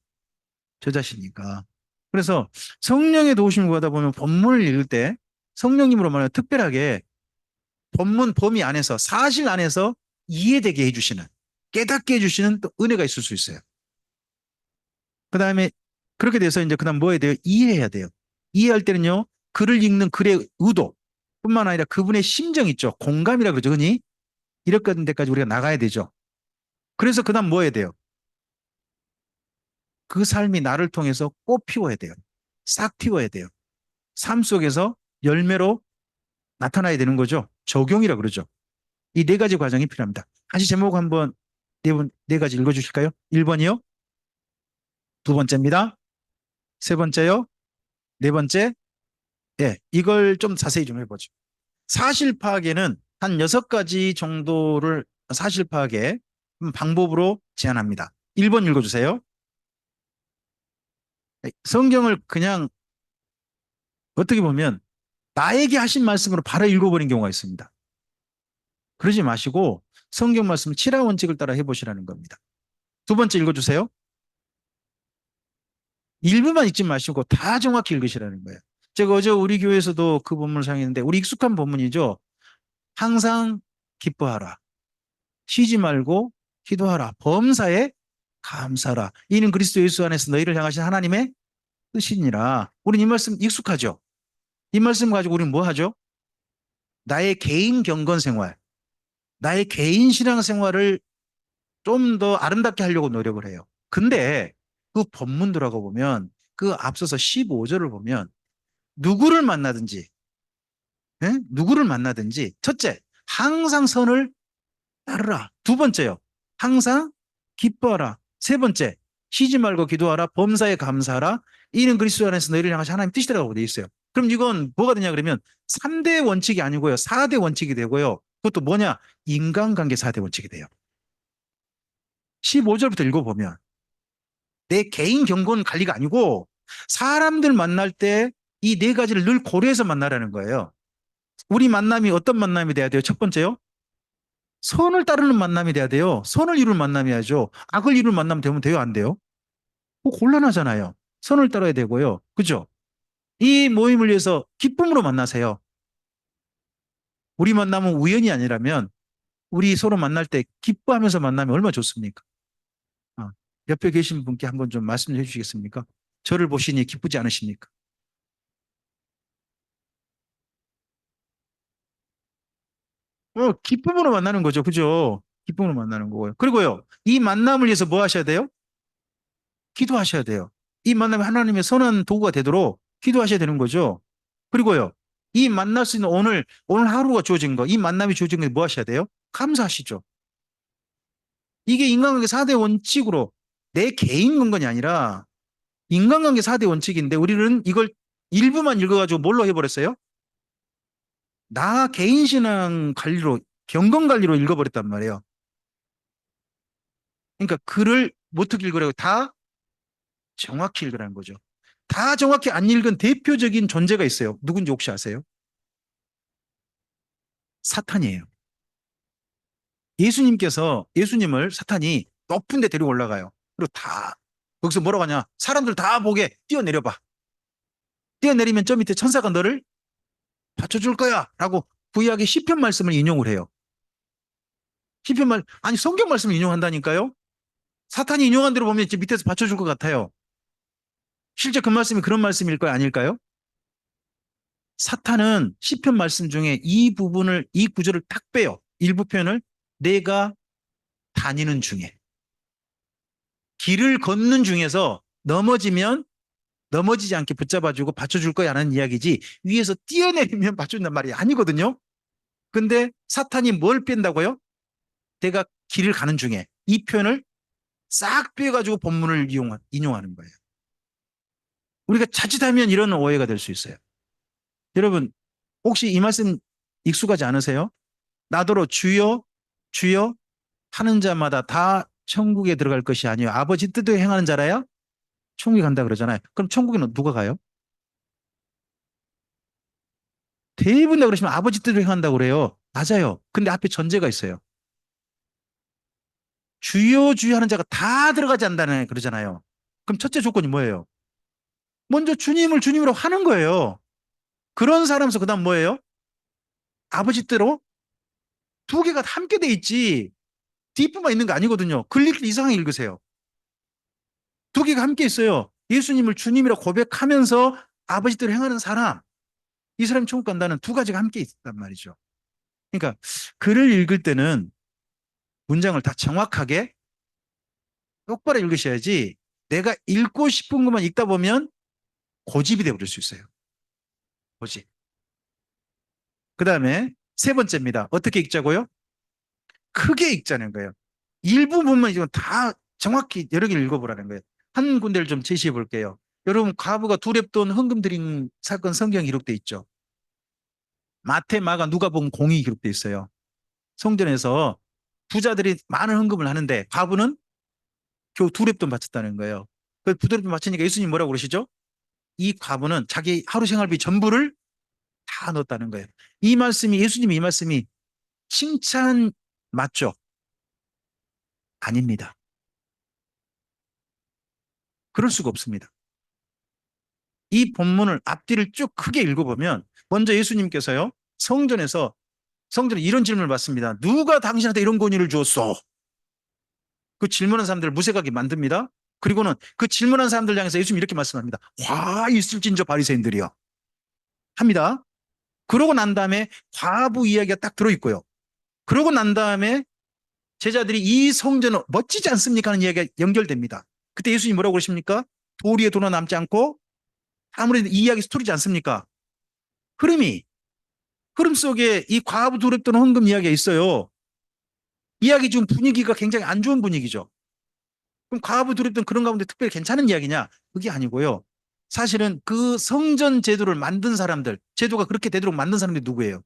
Speaker 1: 저자시니까. 그래서 성령의 도우심을 구하다 보면 본문을 읽을 때 성령님으로 말하면 특별하게 본문 범위 안에서 사실 안에서 이해되게 해주시는 깨닫게 해주시는 또 은혜가 있을 수 있어요. 그 다음에 그렇게 돼서 이제 그 다음 뭐 해야 돼요? 이해해야 돼요. 이해할 때는요. 글을 읽는 글의 의도 뿐만 아니라 그분의 심정 있죠. 공감이라 그러죠. 흔히 이렇게 데까지 우리가 나가야 되죠. 그래서 그 다음 뭐 해야 돼요? 그 삶이 나를 통해서 꽃 피워야 돼요. 싹 틔워야 돼요. 삶 속에서 열매로 나타나야 되는 거죠. 적용이라 그러죠. 이 네 가지 과정이 필요합니다. 다시 제목 한번 네 가지 읽어주실까요? 1번이요. 두 번째입니다. 세 번째요. 네 번째. 예, 이걸 좀 자세히 좀 해보죠. 사실 파악에는 한 6가지 정도를 사실 파악의 방법으로 제안합니다. 1번 읽어주세요. 성경을 그냥 어떻게 보면 나에게 하신 말씀으로 바로 읽어버린 경우가 있습니다. 그러지 마시고 성경 말씀 7화 원칙을 따라 해보시라는 겁니다. 두 번째 읽어주세요. 일부만 읽지 마시고 다 정확히 읽으시라는 거예요. 제가 어제 우리 교회에서도 그 본문을 사용했는데 우리 익숙한 본문이죠. 항상 기뻐하라. 쉬지 말고 기도하라. 범사에 감사하라. 이는 그리스도 예수 안에서 너희를 향하신 하나님의 뜻이니라. 우리는 이 말씀 익숙하죠. 이 말씀 가지고 우리는 뭐 하죠? 나의 개인 경건 생활, 나의 개인 신앙 생활을 좀 더 아름답게 하려고 노력을 해요. 근데 그 본문들하고 보면 그 앞서서 15절을 보면 누구를 만나든지, 예? 누구를 만나든지 첫째, 항상 선을 따르라. 두 번째요, 항상 기뻐하라. 세 번째, 쉬지 말고 기도하라. 범사에 감사하라. 이는 그리스도 안에서 너희를 향하신 하나님 뜻이라고 되어 있어요. 그럼 이건 뭐가 되냐 그러면 3대 원칙이 아니고요. 4대 원칙이 되고요. 그것도 뭐냐? 인간관계 4대 원칙이 돼요. 15절부터 읽어보면 내 개인 경건 관리가 아니고 사람들 만날 때 이 네 가지를 늘 고려해서 만나라는 거예요. 우리 만남이 어떤 만남이 돼야 돼요? 첫 번째요, 선을 따르는 만남이 돼야 돼요. 선을 이루는 만남이야죠. 악을 이루는 만남 되면 돼요? 안 돼요? 곤란하잖아요. 선을 따라야 되고요. 그죠? 이 모임을 위해서 기쁨으로 만나세요. 우리 만남은 우연이 아니라면 우리 서로 만날 때 기뻐하면서 만나면 얼마나 좋습니까? 아, 옆에 계신 분께 한번 좀 말씀 해 주시겠습니까? 저를 보시니 기쁘지 않으십니까? 기쁨으로 만나는 거죠. 그죠? 기쁨으로 만나는 거고요. 그리고요, 이 만남을 위해서 뭐 하셔야 돼요? 기도하셔야 돼요. 이 만남이 하나님의 선한 도구가 되도록 기도하셔야 되는 거죠. 그리고요, 이 만날 수 있는 오늘 하루가 주어진 거, 이 만남이 주어진 거 뭐 하셔야 돼요? 감사하시죠. 이게 인간관계 4대 원칙으로 내 개인 건건이 아니라 인간관계 4대 원칙인데 우리는 이걸 일부만 읽어가지고 뭘로 해버렸어요? 나 개인 신앙 관리로, 경건 관리로 읽어버렸단 말이에요. 그러니까 글을 어떻게 읽으라고? 다 정확히 읽으라는 거죠. 다 정확히 안 읽은 대표적인 존재가 있어요. 누군지 혹시 아세요? 사탄이에요. 예수님을 사탄이 높은 데 데리고 올라가요. 그리고 다 거기서 뭐라고 하냐? 사람들 다 보게 뛰어내려봐. 뛰어내리면 저 밑에 천사가 너를 받쳐줄 거야 라고 구약의 시편 말씀을 인용을 해요. 아니 성경 말씀을 인용한다니까요. 사탄이 인용한 대로 보면 이제 밑에서 받쳐줄 것 같아요. 실제 그 말씀이 그런 말씀일까요? 아닐까요? 사탄은 시편 말씀 중에 이 구절을 딱 빼요. 일부 표현을 내가 다니는 중에, 길을 걷는 중에서 넘어지지 않게 붙잡아주고 받쳐줄 거야 하는 이야기지, 위에서 뛰어내리면 받쳐준단 말이 아니거든요. 근데 사탄이 뭘 뺀다고요? 내가 길을 가는 중에, 이 표현을 싹 빼가지고 본문을 인용하는 거예요. 우리가 자칫하면 이런 오해가 될 수 있어요. 여러분, 혹시 이 말씀 익숙하지 않으세요? 나더러 주여 주여 하는 자마다 다 천국에 들어갈 것이 아니요 아버지 뜻대로 행하는 자라야 천국에 간다 그러잖아요. 그럼 천국에는 누가 가요? 대부분 다 그러시면 아버지 뜻대로 행한다고 그래요. 맞아요. 근데 앞에 전제가 있어요. 주여 주여 하는 자가 다 들어가지 않는다는 그러잖아요. 그럼 첫째 조건이 뭐예요? 먼저 주님을 주님으로 하는 거예요. 그런 사람에서 그다음 뭐예요? 아버지 뜻대로 두 개가 함께 돼 있지 뒷부분만 있는 거 아니거든요. 글리길 이상하게 읽으세요. 두 개가 함께 있어요. 예수님을 주님이라 고백하면서 아버지 뜻대로 행하는 사람, 이 사람이 천국 간다는 두 가지가 함께 있단 말이죠. 그러니까 글을 읽을 때는 문장을 다 정확하게 똑바로 읽으셔야지, 내가 읽고 싶은 것만 읽다 보면 고집이 되어버릴 수 있어요. 고집. 그 다음에 세 번째입니다. 어떻게 읽자고요? 크게 읽자는 거예요. 일부분만 이건 다 정확히 여러 개를 읽어보라는 거예요. 한 군데를 좀 제시해 볼게요. 여러분, 과부가 두렙돈 헌금 드린 사건 성경에 기록돼 있죠. 마태, 마가, 누가복음 공이 기록돼 있어요. 성전에서 부자들이 많은 헌금을 하는데 과부는 겨우 두렙돈 바쳤다는 거예요. 그 두렙돈 바치니까 예수님 뭐라고 그러시죠? 이 과부는 자기 하루 생활비 전부를 다 넣었다는 거예요. 예수님이 이 말씀이 칭찬 맞죠? 아닙니다. 그럴 수가 없습니다. 이 본문을 앞뒤를 쭉 크게 읽어보면 먼저 예수님께서요, 성전에 이런 질문을 받습니다. 누가 당신한테 이런 권위를 주었소? 그 질문한 사람들을 무색하게 만듭니다. 그리고는 그 질문한 사람들 향해서 예수님이 이렇게 말씀합니다. 화 있을진저 바리새인들이여 합니다. 그러고 난 다음에 과부 이야기가 딱 들어있고요. 그러고 난 다음에 제자들이 이 성전은 멋지지 않습니까? 하는 이야기가 연결됩니다. 그때 예수님이 뭐라고 그러십니까? 돌 위에 돌아 남지 않고 아무래도 이 이야기 스토리지 않습니까? 흐름 속에 이 과부 두렵던 헌금 이야기가 있어요. 이야기 중 분위기가 굉장히 안 좋은 분위기죠. 그럼 과부 두렵던 그런 가운데 특별히 괜찮은 이야기냐? 그게 아니고요. 사실은 그 성전 제도를 만든 사람들, 제도가 그렇게 되도록 만든 사람들이 누구예요?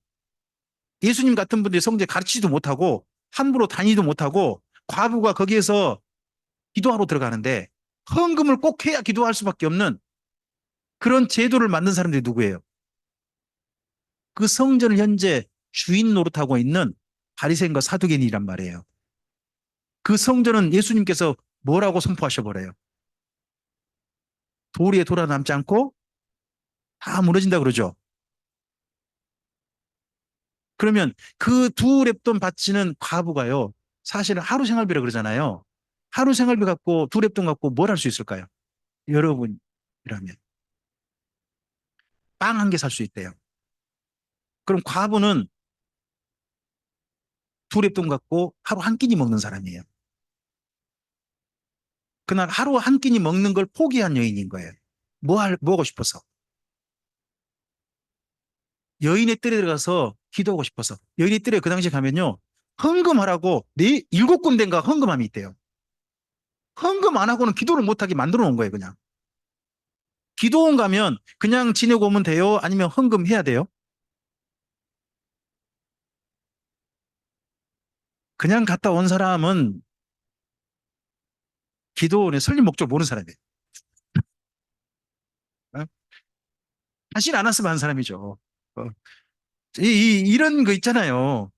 Speaker 1: 예수님 같은 분들이 성전에 가르치지도 못하고 함부로 다니지도 못하고 과부가 거기에서 기도하러 들어가는데 헌금을 꼭 해야 기도할 수밖에 없는 그런 제도를 만든 사람들이 누구예요? 그 성전을 현재 주인 노릇하고 있는 바리새인과 사두개인이란 말이에요. 그 성전은 예수님께서 뭐라고 선포하셔 버려요? 돌 위에 돌아 남지 않고 다 무너진다 그러죠. 그러면 그 두 랩돈 바치는 과부가요. 사실은 하루 생활비라 그러잖아요. 하루 생활비 갖고 두 랩돈 갖고 뭘 할 수 있을까요? 여러분이라면 빵 한 개 살 수 있대요. 그럼 과부는 두 랩돈 갖고 하루 한 끼니 먹는 사람이에요. 그날 하루 한 끼니 먹는 걸 포기한 여인인 거예요. 뭐 하고 싶어서? 여인의 뜰에 들어가서 기도하고 싶어서. 여인의 뜰에 그 당시에 가면요. 헌금하라고 네 7군데인가 헌금함이 있대요. 헌금 안 하고는 기도를 못하게 만들어 놓은 거예요, 그냥. 기도원 가면 그냥 지내고 오면 돼요? 아니면 헌금해야 돼요? 그냥 갔다 온 사람은 기도원의 설립 목적 모르는 사람이에요. 어? 자신 안 왔으면 한 사람이죠. 어. 이런 거 있잖아요.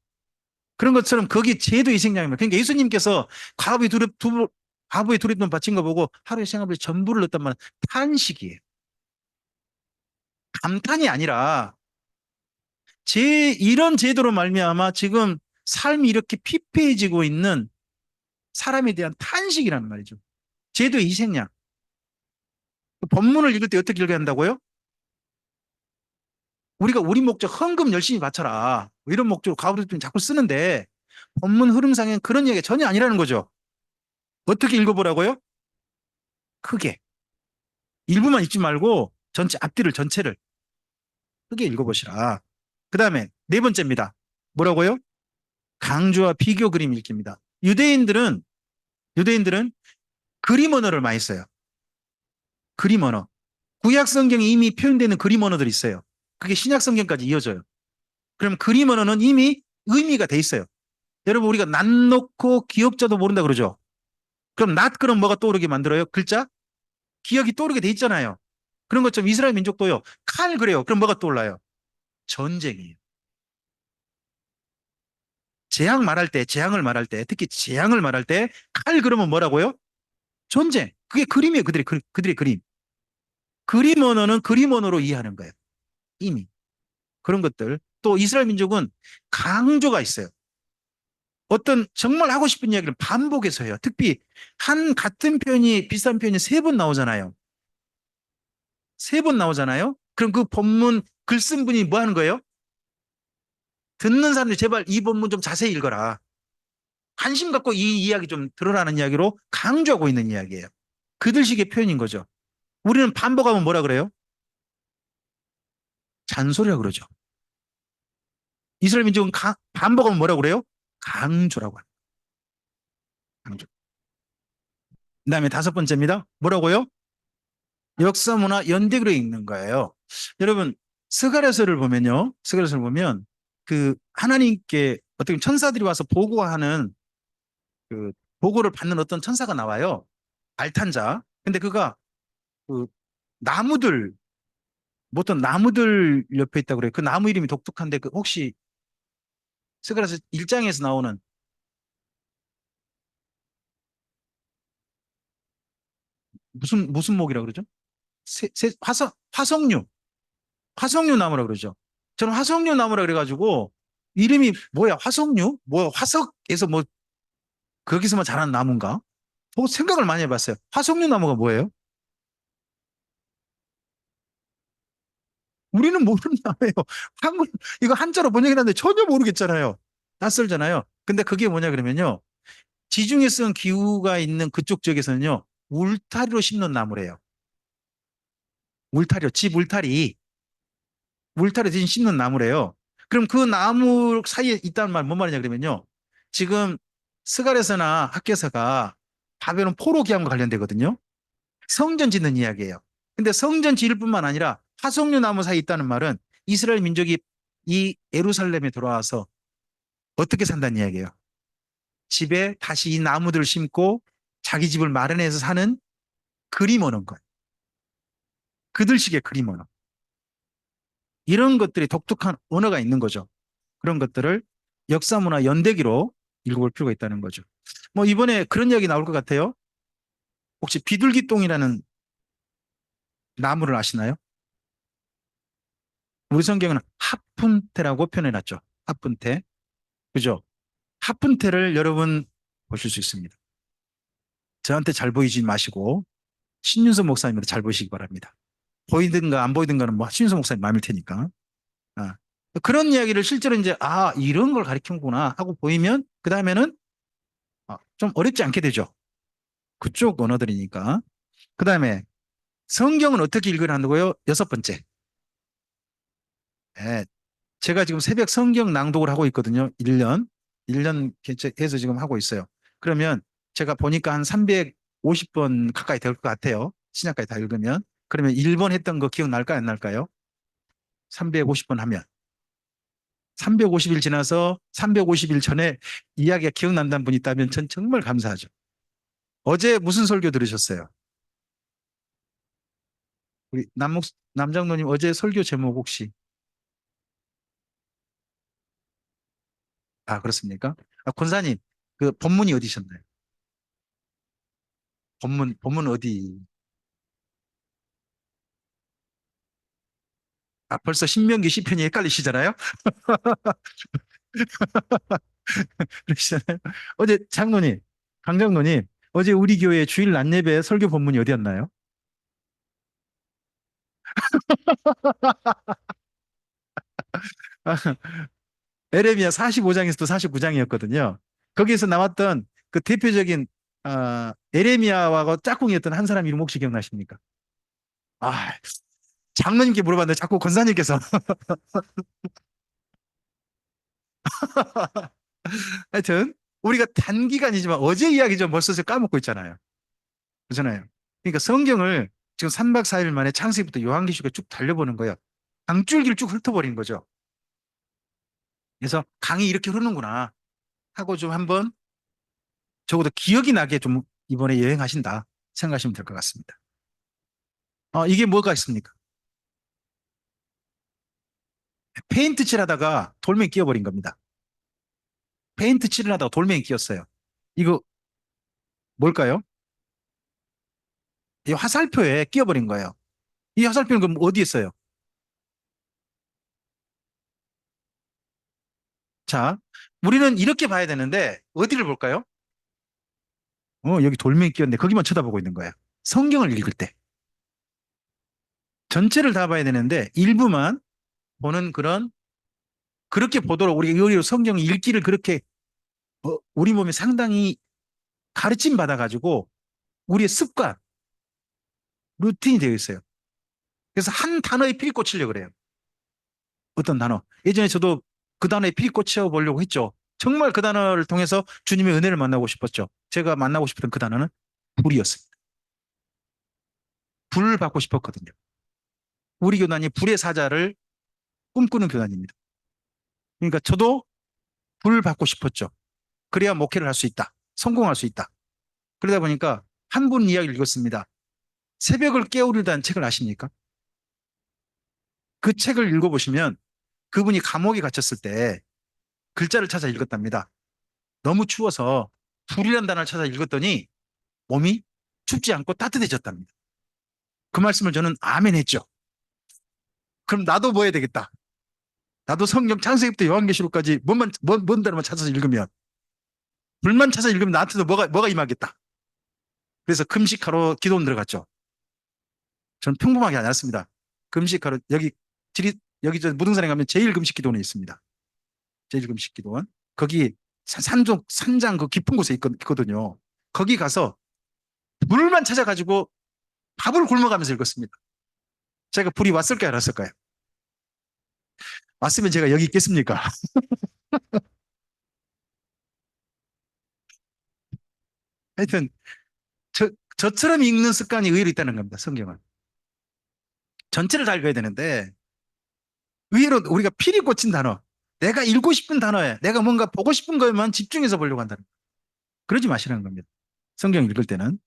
Speaker 1: 그런 것처럼 거기 제도 희생양이면 그러니까 예수님께서 과부의 두렵돈 바친 거 보고 하루의 생활비 전부를 넣었단 말은 탄식이에요. 감탄이 아니라 이런 제도로 말미암아 지금 삶이 이렇게 피폐해지고 있는 사람에 대한 탄식이라는 말이죠. 제도의 희생양. 본문을 읽을 때 어떻게 읽어야 한다고요? 우리가 우리 목적 헌금 열심히 바쳐라. 뭐 이런 목적으로 과부들이 자꾸 쓰는데 본문 흐름상엔 그런 얘기가 전혀 아니라는 거죠. 어떻게 읽어보라고요? 크게. 일부만 읽지 말고 전체 앞뒤를 전체를 크게 읽어보시라. 그 다음에 네 번째입니다. 뭐라고요? 강조와 비교 그림 읽기입니다. 유대인들은 그림 언어를 많이 써요. 그림 언어. 구약 성경에 이미 표현되는 그림 언어들이 있어요. 그게 신약 성경까지 이어져요. 그럼 그림 언어는 이미 의미가 돼 있어요. 여러분 우리가 낫 놓고 기억자도 모른다 그러죠. 그럼 낫 그럼 뭐가 떠오르게 만들어요? 글자? 기억이 떠오르게 돼 있잖아요. 그런 것처럼 이스라엘 민족도요. 칼 그래요. 그럼 뭐가 떠올라요? 전쟁이에요. 재앙을 말할 때, 특히 재앙을 말할 때 칼 그러면 뭐라고요? 전쟁. 그게 그림이에요. 그들의 그림. 그림 언어는 그림 언어로 이해하는 거예요. 이미. 그런 것들. 또 이스라엘 민족은 강조가 있어요. 어떤 정말 하고 싶은 이야기를 반복해서 해요. 특히 같은 표현이 비슷한 표현이 3번 나오잖아요. 3번 나오잖아요. 그럼 그 본문 글 쓴 분이 뭐 하는 거예요? 듣는 사람들이 제발 이 본문 좀 자세히 읽어라. 관심 갖고 이 이야기 좀 들으라는 이야기로 강조하고 있는 이야기예요. 그들식의 표현인 거죠. 우리는 반복하면 뭐라 그래요? 잔소리라 그러죠. 이스라엘 민족은 반복하면 뭐라 그래요? 강조라고 합니다. 강조. 그다음에 5번째입니다. 뭐라고요? 역사 문화 연대그로 읽는 거예요. 여러분 스가랴서를 보면 그 하나님께 어떻게 천사들이 와서 보고하는 그 보고를 받는 어떤 천사가 나와요. 알탄자. 근데 그가 그 나무들 뭐 어떤 나무들 옆에 있다고 그래요. 그 나무 이름이 독특한데 그 혹시 스가랴서 1장에서 나오는 무슨 목이라 그러죠? 화석류 나무라 그러죠. 저는 화석류 나무라 그래가지고 이름이 뭐야? 화석류? 뭐야? 화석에서 뭐 거기서만 자라는 나무인가? 생각을 많이 해봤어요. 화석류 나무가 뭐예요? 우리는 모르는 나무예요. 한글, 이거 한자로 번역해놨는데 전혀 모르겠잖아요. 낯설잖아요. 근데 그게 뭐냐 그러면요. 지중해성 기후가 있는 그쪽 지역에서는요. 울타리로 심는 나무래요. 울타리요. 집 울타리. 울타리 대신 심는 나무래요. 그럼 그 나무 사이에 있다는 말 뭔 말이냐 그러면요. 지금 스갈에서나 학교에서가 바벨론 포로 기한과 관련되거든요. 성전 짓는 이야기예요. 근데 성전 지을 뿐만 아니라 화석류 나무 사이에 있다는 말은 이스라엘 민족이 이 예루살렘에 돌아와서 어떻게 산다는 이야기예요. 집에 다시 이 나무들을 심고 자기 집을 마련해서 사는 그림 오는 거예요. 그들식의 그림 언어. 이런 것들이 독특한 언어가 있는 거죠. 그런 것들을 역사문화 연대기로 읽어볼 필요가 있다는 거죠. 뭐 이번에 그런 이야기 나올 것 같아요. 혹시 비둘기똥이라는 나무를 아시나요? 우리 성경은 하푼테라고 표현해놨죠. 하푼테. 그죠? 하푼테를 여러분 보실 수 있습니다. 저한테 잘 보이지 마시고 신윤서 목사님한테 잘 보시기 바랍니다. 보이든가 안 보이든가는 뭐 신윤서 목사님 마음일 테니까. 아, 그런 이야기를 실제로 이제 이런 걸 가리키는구나 하고 보이면 그 다음에는 좀 어렵지 않게 되죠. 그쪽 언어들이니까. 그 다음에 성경은 어떻게 읽으라는 거요? 여섯 번째. 예, 제가 지금 새벽 성경 낭독을 하고 있거든요. 1년. 1년 해서 지금 하고 있어요. 그러면 제가 보니까 한 350번 가까이 될 것 같아요. 신약까지 다 읽으면. 그러면 1번 했던 거 기억날까요? 안 날까요? 350번 하면. 350일 지나서 350일 전에 이야기가 기억난다는 분이 있다면 전 정말 감사하죠. 어제 무슨 설교 들으셨어요? 우리 남장로님 어제 설교 제목 혹시? 그렇습니까? 권사님, 그 본문이 어디셨나요? 본문 어디? 벌써 신명기 시편이 헷갈리시잖아요? 그러시잖아요. 어제 장로님, 강장로님, 어제 우리 교회 주일 낮 예배 설교 본문이 어디였나요? 에레미야 45장에서도 49장이었거든요. 거기에서 나왔던 그 대표적인 에레미야와 짝꿍이었던 한 사람 이름 혹시 기억나십니까? 아, 장로님께 물어봤는데 자꾸 권사님께서 하여튼 우리가 단기간이지만 어제 이야기 좀 벌써 까먹고 있잖아요. 그렇잖아요. 그러니까 성경을 지금 3박 4일 만에 창세기부터 요한계시록에 쭉 달려보는 거예요. 강줄기를 쭉 훑어버린 거죠. 그래서 강이 이렇게 흐르는구나 하고 좀 한번 적어도 기억이 나게 좀 이번에 여행하신다 생각하시면 될 것 같습니다. 이게 뭐가 있습니까? 페인트 칠하다가 돌멩이 끼워버린 겁니다. 페인트 칠을 하다가 돌멩이 끼었어요. 이거 뭘까요? 이 화살표에 끼워버린 거예요. 이 화살표는 그럼 어디에 있어요? 자, 우리는 이렇게 봐야 되는데 어디를 볼까요? 여기 돌멩이 끼었네. 거기만 쳐다보고 있는 거예요. 성경을 읽을 때. 전체를 다 봐야 되는데 일부만 보는 그렇게 보도록 우리 성경 읽기를 그렇게 우리 몸에 상당히 가르침 받아가지고 우리의 습관, 루틴이 되어 있어요. 그래서 한 단어에 필이 꽂히려고 그래요. 어떤 단어. 예전에 저도 그 단어에 필이 꽂혀 보려고 했죠. 정말 그 단어를 통해서 주님의 은혜를 만나고 싶었죠. 제가 만나고 싶었던 그 단어는 불이었습니다. 불을 받고 싶었거든요. 우리 교단이 불의 사자를 꿈꾸는 교단입니다. 그러니까 저도 불을 받고 싶었죠. 그래야 목회를 할 수 있다. 성공할 수 있다. 그러다 보니까 한 분 이야기를 읽었습니다. 새벽을 깨우리다는 책을 아십니까? 그 책을 읽어보시면 그분이 감옥에 갇혔을 때 글자를 찾아 읽었답니다. 너무 추워서 불이라는 단어를 찾아 읽었더니 몸이 춥지 않고 따뜻해졌답니다. 그 말씀을 저는 아멘 했죠. 그럼 나도 뭐 해야 되겠다. 나도 성경 창세기부터 요한계시록까지 뭔 단어만 찾아서 읽으면 불만 찾아 읽으면 나한테도 뭐가 임하겠다. 그래서 금식하러 기도원 들어갔죠. 저는 평범하게 안 했습니다. 금식하러 여기 여기 저 무등산에 가면 제1금식기도원이 있습니다. 제1금식기도원. 거기 산장 그 깊은 곳에 있거든요. 거기 가서 불만 찾아가지고 밥을 굶어가면서 읽었습니다. 제가 불이 왔을까요, 안 왔을까요? 왔으면 제가 여기 있겠습니까? 하여튼 저처럼 읽는 습관이 의외로 있다는 겁니다. 성경을. 전체를 다 읽어야 되는데 의외로 우리가 필이 꽂힌 단어, 내가 읽고 싶은 단어에 내가 뭔가 보고 싶은 거에만 집중해서 보려고 한다는 거예요. 그러지 마시라는 겁니다. 성경 읽을 때는.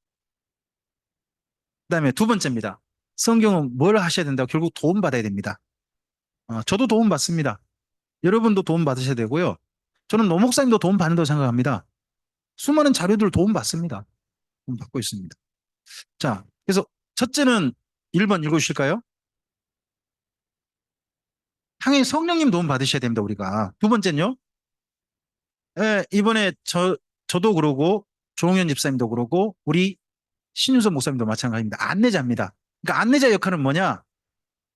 Speaker 1: 그다음에 두 번째입니다. 성경은 뭘 하셔야 된다고? 결국 도움 받아야 됩니다. 저도 도움 받습니다. 여러분도 도움 받으셔야 되고요. 저는 노 목사님도 도움 받는다고 생각합니다. 수많은 자료들 도움 받습니다. 도움 받고 있습니다. 자, 그래서 첫째는 1번 읽어주실까요? 당연히 성령님 도움 받으셔야 됩니다, 우리가. 두 번째는요? 이번에 저도 그러고, 조홍현 집사님도 그러고, 우리 신윤선 목사님도 마찬가지입니다. 안내자입니다. 그러니까 안내자 역할은 뭐냐?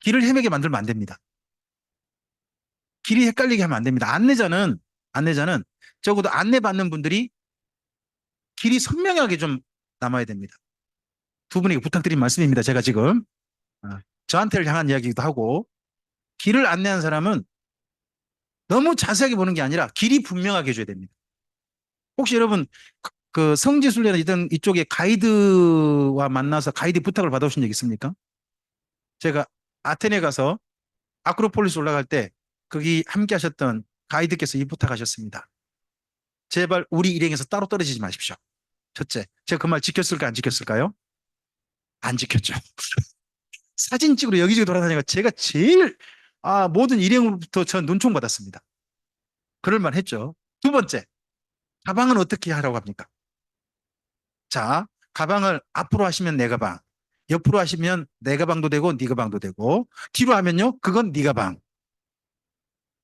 Speaker 1: 길을 헤매게 만들면 안 됩니다. 길이 헷갈리게 하면 안 됩니다. 안내자는 적어도 안내받는 분들이 길이 선명하게 좀 남아야 됩니다. 두 분에게 부탁드린 말씀입니다. 제가 지금 저한테를 향한 이야기이기도 하고, 길을 안내하는 사람은 너무 자세하게 보는 게 아니라 길이 분명하게 해줘야 됩니다. 혹시 여러분 그 성지순례나 이쪽에 가이드와 만나서 가이드 부탁을 받아오신 적 있습니까? 제가 아테네 가서 아크로폴리스 올라갈 때 거기 함께 하셨던 가이드께서 이 부탁하셨습니다. 제발 우리 일행에서 따로 떨어지지 마십시오. 첫째, 제가 그 말 지켰을까 안 지켰을까요? 안 지켰죠. 사진 찍으러 여기저기 돌아다니니까 제가 제일 모든 일행으로부터 전 눈총 받았습니다. 그럴만 했죠. 두 번째, 가방은 어떻게 하라고 합니까? 자, 가방을 앞으로 하시면 내 가방, 옆으로 하시면 내 가방도 되고 네 가방도 되고, 뒤로 하면요 그건 네 가방.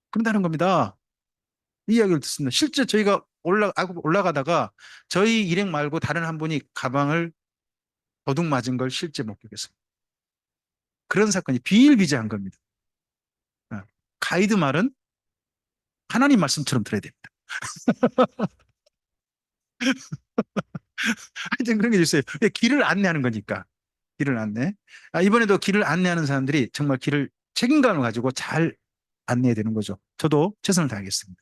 Speaker 1: 그런다는 겁니다. 이 이야기를 듣습니다. 실제 저희가 올라가다가 저희 일행 말고 다른 한 분이 가방을 도둑 맞은 걸 실제 목격했습니다. 그런 사건이 비일비재한 겁니다. 가이드 말은 하나님 말씀처럼 들어야 됩니다. 하여튼 그런 게 있어요. 길을 안내하는 거니까. 길을 안내. 이번에도 길을 안내하는 사람들이 정말 길을 책임감을 가지고 잘 안내해야 되는 거죠. 저도 최선을 다하겠습니다.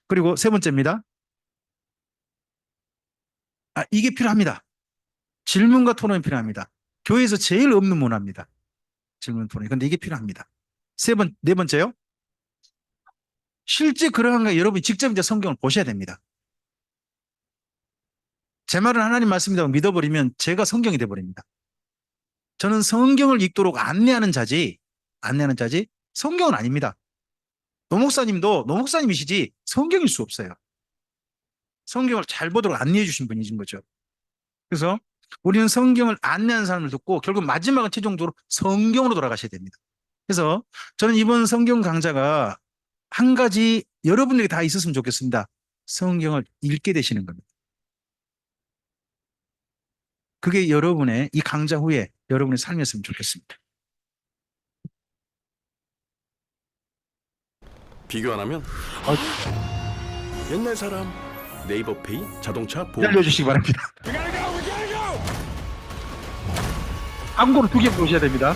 Speaker 1: 그리고 세 번째입니다. 이게 필요합니다. 질문과 토론이 필요합니다. 교회에서 제일 없는 문화입니다. 질문 토론. 근데 이게 필요합니다. 네 번째요. 실제 그러한가 여러분이 직접 이제 성경을 보셔야 됩니다. 제 말은 하나님 말씀이라고 믿어버리면 제가 성경이 돼버립니다. 저는 성경을 읽도록 안내하는 자지 성경은 아닙니다. 노 목사님도 노 목사님이시지 성경일 수 없어요. 성경을 잘 보도록 안내해 주신 분이신 거죠. 그래서 우리는 성경을 안내하는 사람을 듣고 결국 마지막은 최종적으로 성경으로 돌아가셔야 됩니다. 그래서 저는 이번 성경 강좌가 한 가지 여러분들이 다 있었으면 좋겠습니다. 성경을 읽게 되시는 겁니다. 그게 여러분의 이 강좌 후에 여러분의 삶이었으면 좋겠습니다.
Speaker 6: 비교 안 하면 옛날 사람 네이버페이 자동차 보험
Speaker 1: 알려주시기 바랍니다. 광고를 2개 보셔야 됩니다.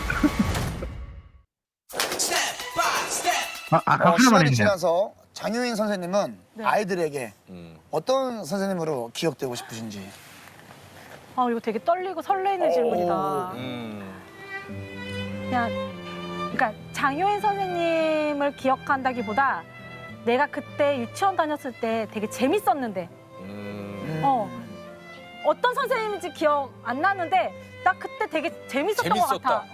Speaker 1: 하나만
Speaker 7: 시간이
Speaker 1: 해주세요.
Speaker 7: 지나서 장효인 선생님은 아이들에게 어떤 선생님으로 기억되고 싶으신지.
Speaker 8: 이거 되게 떨리고 설레는 질문이다. 그러니까 장효인 선생님을 기억한다기보다 내가 그때 유치원 다녔을 때 되게 재밌었는데 어떤 선생님인지 기억 안 나는데 나 그때 되게 재밌었던 것 같아.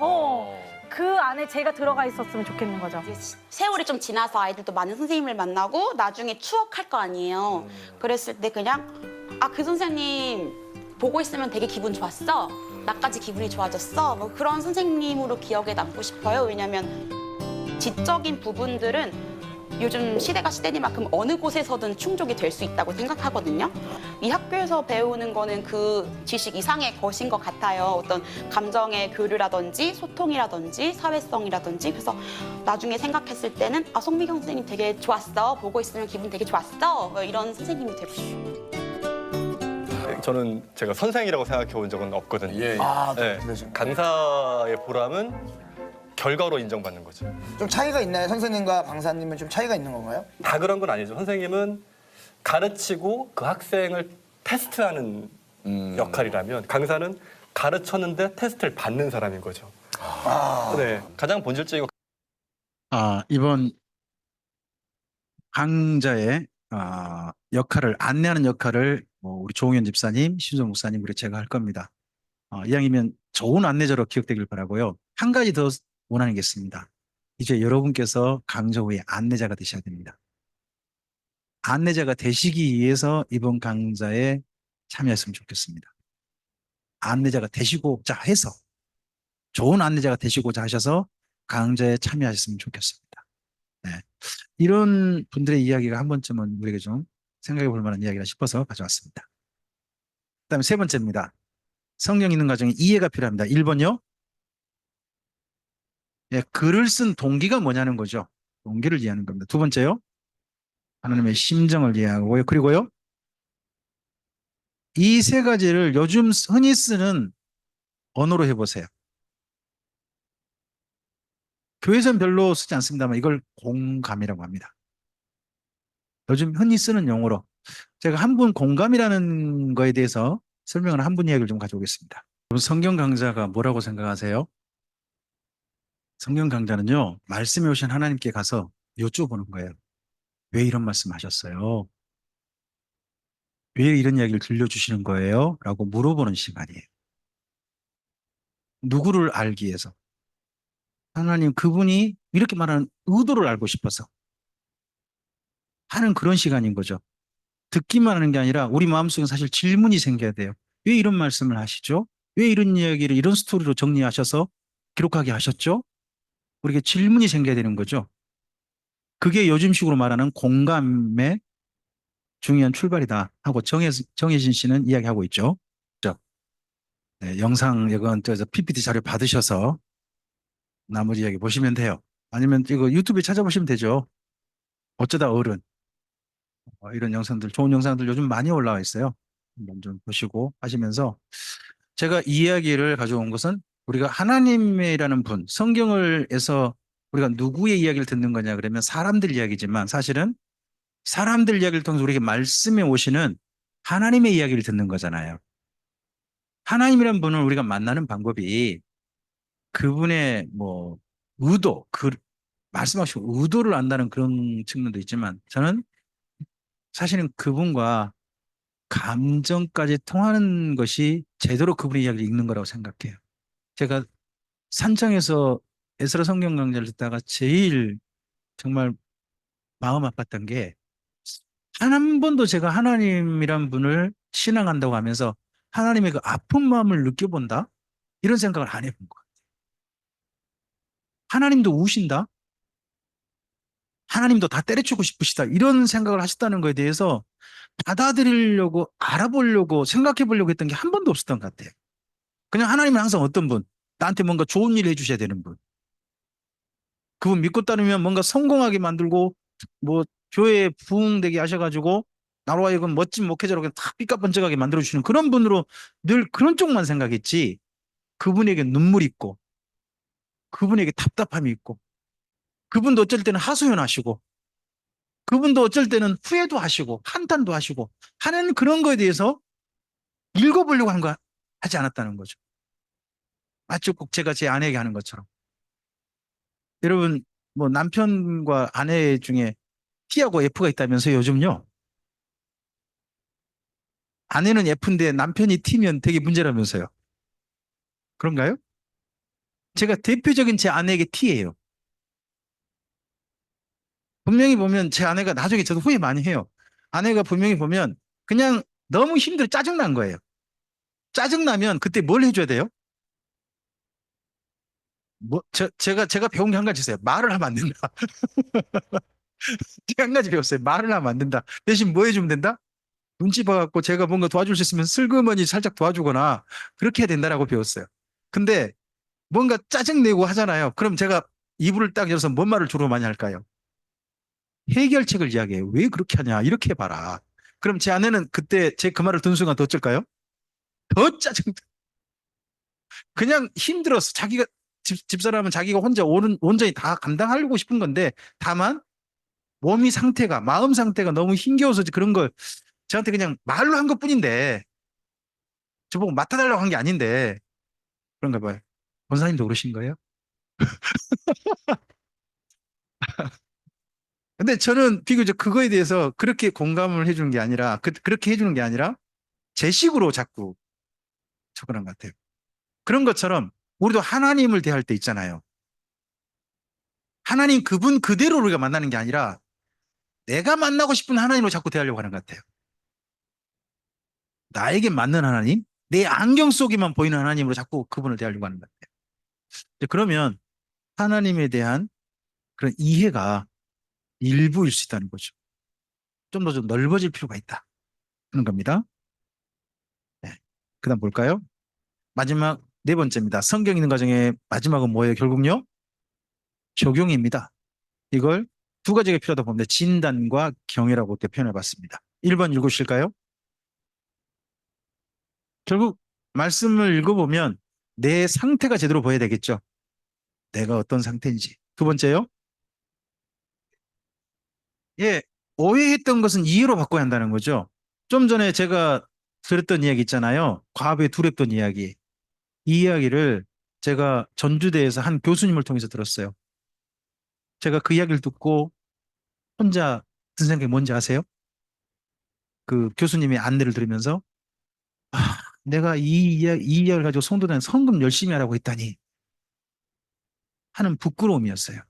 Speaker 8: 그 안에 제가 들어가 있었으면 좋겠는 거죠.
Speaker 9: 이제 세월이 좀 지나서 아이들도 많은 선생님을 만나고 나중에 추억할 거 아니에요. 그랬을 때 그냥 그 선생님 보고 있으면 되게 기분 좋았어. 나까지 기분이 좋아졌어. 뭐 그런 선생님으로 기억에 남고 싶어요. 왜냐면 지적인 부분들은 요즘 시대가 시대니만큼 어느 곳에서든 충족이 될 수 있다고 생각하거든요. 이 학교에서 배우는 거는 그 지식 이상의 것인 것 같아요. 어떤 감정의 교류라든지 소통이라든지 사회성이라든지. 그래서 나중에 생각했을 때는 아, 송미경 선생님 되게 좋았어. 보고 있으면 기분 되게 좋았어. 이런 선생님이 되고 싶어요.
Speaker 10: 저는 제가 선생이라고 생각해 본 적은 없거든요.
Speaker 7: 아,
Speaker 10: 네.
Speaker 7: 그러죠.
Speaker 10: 강사의 보람은 결과로 인정받는 거죠.
Speaker 7: 좀 차이가 있나요? 선생님과 강사님은 좀 차이가 있는 건가요?
Speaker 10: 다 그런 건 아니죠. 선생님은 가르치고 그 학생을 테스트하는 역할이라면 강사는 가르쳤는데 테스트를 받는 사람인 거죠. 네, 가장 본질적이고
Speaker 1: 이번 강자의 역할을 안내하는 역할을 우리 조홍현 집사님, 신조 목사님 그리고 제가 할 겁니다. 이왕이면 좋은 안내자로 기억되길 바라고요. 한 가지 더 원하는 게 있습니다. 이제 여러분께서 강좌 후에 안내자가 되셔야 됩니다. 안내자가 되시기 위해서 이번 강좌에 참여했으면 좋겠습니다. 안내자가 되시고자 해서 좋은 안내자가 되시고자 하셔서 강좌에 참여하셨으면 좋겠습니다. 네. 이런 분들의 이야기가 한 번쯤은 우리에게 좀 생각해 볼 만한 이야기라 싶어서 가져왔습니다. 그다음에 세 번째입니다. 성경 읽는 과정에 이해가 필요합니다. 1번요. 예, 글을 쓴 동기가 뭐냐는 거죠. 동기를 이해하는 겁니다. 두 번째요. 하나님의 심정을 이해하고요. 그리고요. 이 세 가지를 요즘 흔히 쓰는 언어로 해보세요. 교회에서는 별로 쓰지 않습니다만 이걸 공감이라고 합니다. 요즘 흔히 쓰는 용어로 제가 한 분 공감이라는 거에 대해서 설명을 한 분 이야기를 좀 가져오겠습니다. 성경 강좌가 뭐라고 생각하세요? 성경 강좌는요, 말씀해 오신 하나님께 가서 여쭤보는 거예요. 왜 이런 말씀 하셨어요? 왜 이런 이야기를 들려주시는 거예요? 라고 물어보는 시간이에요. 누구를 알기 위해서. 하나님 그분이 이렇게 말하는 의도를 알고 싶어서 하는 그런 시간인 거죠. 듣기만 하는 게 아니라 우리 마음속에 사실 질문이 생겨야 돼요. 왜 이런 말씀을 하시죠? 왜 이런 이야기를 이런 스토리로 정리하셔서 기록하게 하셨죠? 우리에게 질문이 생겨야 되는 거죠. 그게 요즘식으로 말하는 공감의 중요한 출발이다 하고 정혜진 씨는 이야기하고 있죠. 네, 영상 이건 PPT 자료 받으셔서 나머지 이야기 보시면 돼요. 아니면 이거 유튜브에 찾아보시면 되죠. 어쩌다 어른. 이런 영상들, 좋은 영상들 요즘 많이 올라와 있어요. 한번 좀 보시고 하시면서 제가 이 이야기를 가져온 것은 우리가 하나님이라는 분, 성경을에서 우리가 누구의 이야기를 듣는 거냐 그러면 사람들 이야기지만 사실은 사람들 이야기를 통해서 우리에게 말씀해 오시는 하나님의 이야기를 듣는 거잖아요. 하나님이라는 분을 우리가 만나는 방법이 그분의 의도, 말씀하신 의도를 안다는 그런 측면도 있지만 저는 사실은 그분과 감정까지 통하는 것이 제대로 그분의 이야기를 읽는 거라고 생각해요. 제가 산청에서 에스라 성경 강좌를 듣다가 제일 정말 마음 아팠던 게 한 번도 제가 하나님이란 분을 신앙한다고 하면서 하나님의 그 아픈 마음을 느껴본다? 이런 생각을 안 해본 것 같아요. 하나님도 우신다? 하나님도 다 때려치고 싶으시다? 이런 생각을 하셨다는 거에 대해서 받아들이려고 알아보려고 생각해 보려고 했던 게 한 번도 없었던 것 같아요. 그냥 하나님은 항상 어떤 분, 나한테 뭔가 좋은 일을 해주셔야 되는 분. 그분 믿고 따르면 뭔가 성공하게 만들고 교회에 부흥되게 하셔가지고 나로 하여금 멋진 목회자로 그냥 탁 삐까번쩍하게 만들어주시는 그런 분으로 늘 그런 쪽만 생각했지 그분에게 눈물이 있고 그분에게 답답함이 있고 그분도 어쩔 때는 하소연하시고 그분도 어쩔 때는 후회도 하시고 한탄도 하시고 하는 그런 거에 대해서 읽어보려고 하지 않았다는 거죠. 마치 꼭 제가 제 아내에게 하는 것처럼. 여러분 남편과 아내 중에 T하고 F가 있다면서요 요즘요. 아내는 F인데 남편이 T면 되게 문제라면서요. 그런가요? 제가 대표적인 제 아내에게 T예요. 분명히 보면 제 아내가 나중에 저도 후회 많이 해요. 아내가 분명히 보면 그냥 너무 힘들어 짜증난 거예요. 짜증나면 그때 뭘 해줘야 돼요? 제가 배운 게 한 가지 있어요. 말을 하면 안 된다. 제가 한 가지 배웠어요. 말을 하면 안 된다. 대신 뭐 해주면 된다? 눈치 봐갖고 제가 뭔가 도와줄 수 있으면 슬그머니 살짝 도와주거나 그렇게 해야 된다라고 배웠어요. 근데 뭔가 짜증내고 하잖아요. 그럼 제가 이불을 딱 열어서 뭔 말을 주로 많이 할까요? 해결책을 이야기해요. 왜 그렇게 하냐? 이렇게 해봐라. 그럼 제 아내는 그때 제 그 말을 듣는 순간 더 어쩔까요? 더 짜증. 그냥 힘들었어. 자기가 집사람은 자기가 혼자 온전히 다 감당하려고 싶은 건데 다만 몸이 상태가 마음 상태가 너무 힘겨워서 그런 걸 저한테 그냥 말로 한 것뿐인데 저보고 맡아달라고 한 게 아닌데 그런가 봐요. 권사님도 그러신 거예요? 근데 저는 비교적 그거에 대해서 그렇게 공감을 해주는 게 아니라 그렇게 해주는 게 아니라 제 식으로 자꾸 접근한 것 같아요. 그런 것처럼 우리도 하나님을 대할 때 있잖아요. 하나님 그분 그대로 우리가 만나는 게 아니라 내가 만나고 싶은 하나님으로 자꾸 대하려고 하는 것 같아요. 나에게 맞는 하나님, 내 안경 속에만 보이는 하나님으로 자꾸 그분을 대하려고 하는 것 같아요. 그러면 하나님에 대한 그런 이해가 일부일 수 있다는 거죠. 좀 더 좀 넓어질 필요가 있다. 하는 겁니다. 네. 그 다음 볼까요? 마지막 네 번째입니다. 성경 읽는 과정의 마지막은 뭐예요? 결국요? 적용입니다. 이걸 두 가지가 필요하다 보면 진단과 경외라고 이렇게 표현해 봤습니다. 1번 읽으실까요? 결국 말씀을 읽어보면 내 상태가 제대로 보여야 되겠죠. 내가 어떤 상태인지. 두 번째요. 예, 오해했던 것은 이해로 바꿔야 한다는 거죠. 좀 전에 제가 들었던 이야기 있잖아요. 과부에 두렵던 이야기. 이 이야기를 제가 전주대에서 한 교수님을 통해서 들었어요. 제가 그 이야기를 듣고 혼자 든 생각이 뭔지 아세요? 그 교수님의 안내를 들으면서 내가 이 이야기를 가지고 성도들한테 성금 열심히 하라고 했다니 하는 부끄러움이었어요.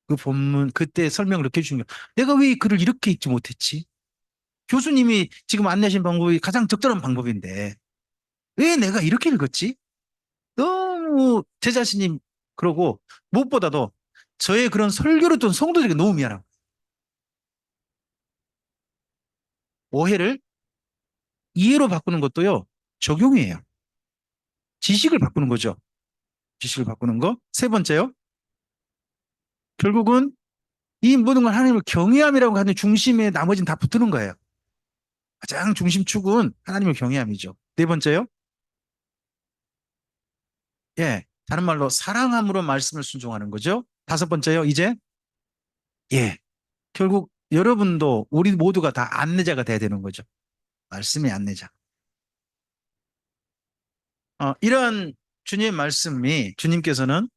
Speaker 1: 그 본문 그때 설명을 이렇게 해주신 거 내가 왜 이 글을 이렇게 읽지 못했지? 교수님이 지금 안내하신 방법이 가장 적절한 방법인데 왜 내가 이렇게 읽었지? 너무 제 자신이 그러고 무엇보다도 저의 그런 설교를 듣던 성도들에게 너무 미안하고 오해를 이해로 바꾸는 것도요 적용이에요. 지식을 바꾸는 거죠. 지식을 바꾸는 거. 세 번째요. 결국은 이 모든 걸 하나님을 경외함이라고 하는 중심에 나머지는 다 붙는 거예요. 가장 중심축은 하나님을 경외함이죠. 네 번째요. 예, 다른 말로 사랑함으로 말씀을 순종하는 거죠. 다섯 번째요. 이제 예, 결국 여러분도 우리 모두가 다 안내자가 돼야 되는 거죠. 말씀의 안내자. 이러한 주님의 말씀이 주님께서는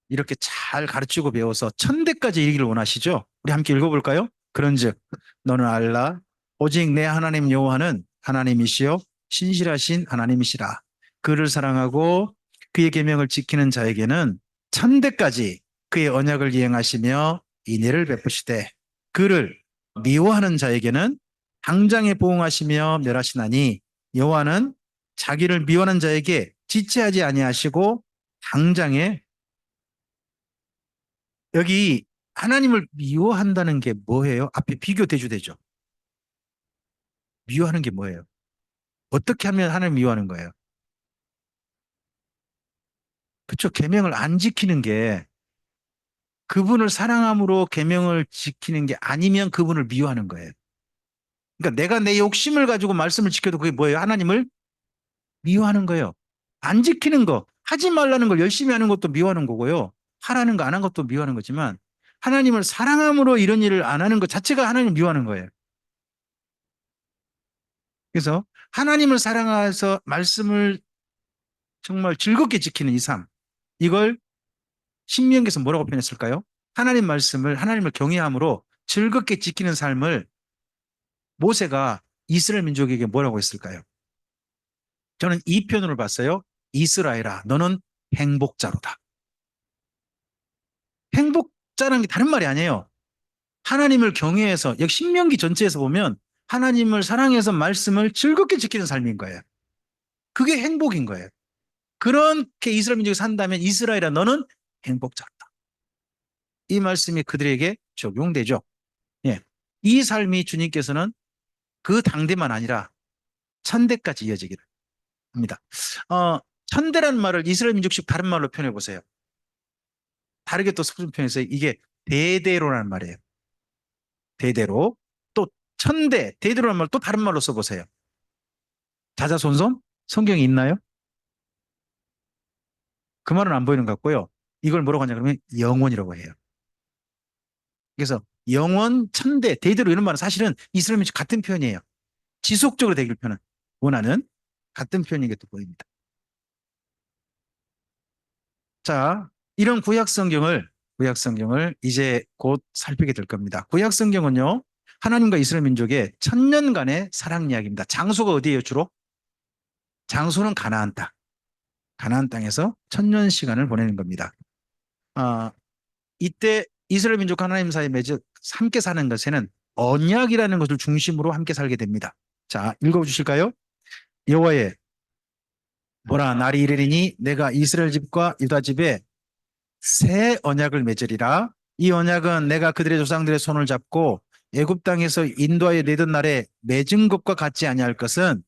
Speaker 1: 이렇게 잘 가르치고 배워서 천대까지 이르기를 원하시죠. 우리 함께 읽어볼까요? 그런즉 너는 알라 오직 내 하나님 여호와는 하나님이시요 신실하신 하나님이시라. 그를 사랑하고 그의 계명을 지키는 자에게는 천대까지 그의 언약을 이행하시며 인애를 베푸시되 그를 미워하는 자에게는 당장에 보응하시며 멸하시나니 여호와는 자기를 미워하는 자에게 지체하지 아니하시고 당장에 여기 하나님을 미워한다는 게 뭐예요? 앞에 비교 대조되죠. 미워하는 게 뭐예요? 어떻게 하면 하나님 미워하는 거예요? 그렇죠. 계명을 안 지키는 게 그분을 사랑함으로 계명을 지키는 게 아니면 그분을 미워하는 거예요. 그러니까 내가 내 욕심을 가지고 말씀을 지켜도 그게 뭐예요? 하나님을 미워하는 거예요. 안 지키는 거, 하지 말라는 걸 열심히 하는 것도 미워하는 거고요. 하라는 거 안 한 것도 미워하는 거지만 하나님을 사랑함으로 이런 일을 안 하는 것 자체가 하나님을 미워하는 거예요. 그래서 하나님을 사랑해서 말씀을 정말 즐겁게 지키는 이 삶, 이걸 신명기에서 뭐라고 표현했을까요? 하나님 말씀을 하나님을 경외함으로 즐겁게 지키는 삶을 모세가 이스라엘 민족에게 뭐라고 했을까요? 저는 이 표현을 봤어요. 이스라엘아, 너는 행복자로다. 행복자라는 게 다른 말이 아니에요. 하나님을 경외해서, 여기 신명기 전체에서 보면 하나님을 사랑해서 말씀을 즐겁게 지키는 삶인 거예요. 그게 행복인 거예요. 그렇게 이스라엘 민족이 산다면 이스라엘아, 너는 행복자로다. 이 말씀이 그들에게 적용되죠. 예. 이 삶이 주님께서는 그 당대만 아니라 천대까지 이어지기를 합니다. 천대라는 말을 이스라엘 민족식 다른 말로 표현해 보세요. 다르게 또 성경 표현해서 이게 대대로라는 말이에요. 대대로. 또 천대, 대대로라는 말 또 다른 말로 써보세요. 자자손손? 성경에 있나요? 그 말은 안 보이는 것 같고요. 이걸 뭐라고 하냐 그러면 영원이라고 해요. 그래서 영원, 천대, 대대로 이런 말은 사실은 이스라엘 민족 같은 표현이에요. 지속적으로 되길 원하는 같은 표현인 게 또 보입니다. 자, 이런 구약 성경을 이제 곧 살피게 될 겁니다. 구약 성경은요, 하나님과 이스라엘 민족의 천년간의 사랑 이야기입니다. 장소가 어디예요, 주로? 장소는 가나안 땅. 가나안 땅에서 천년 시간을 보내는 겁니다. 이때 이스라엘 민족과 하나님 사이에 맺어 함께 사는 것에는 언약이라는 것을 중심으로 함께 살게 됩니다. 자, 읽어주실까요? 여호와의 보라, 날이 이르리니 내가 이스라엘 집과 유다 집에 새 언약을 맺으리라. 이 언약은 내가 그들의 조상들의 손을 잡고 애굽 땅에서 인도하여 내던 날에 맺은 것과 같지 아니할 것은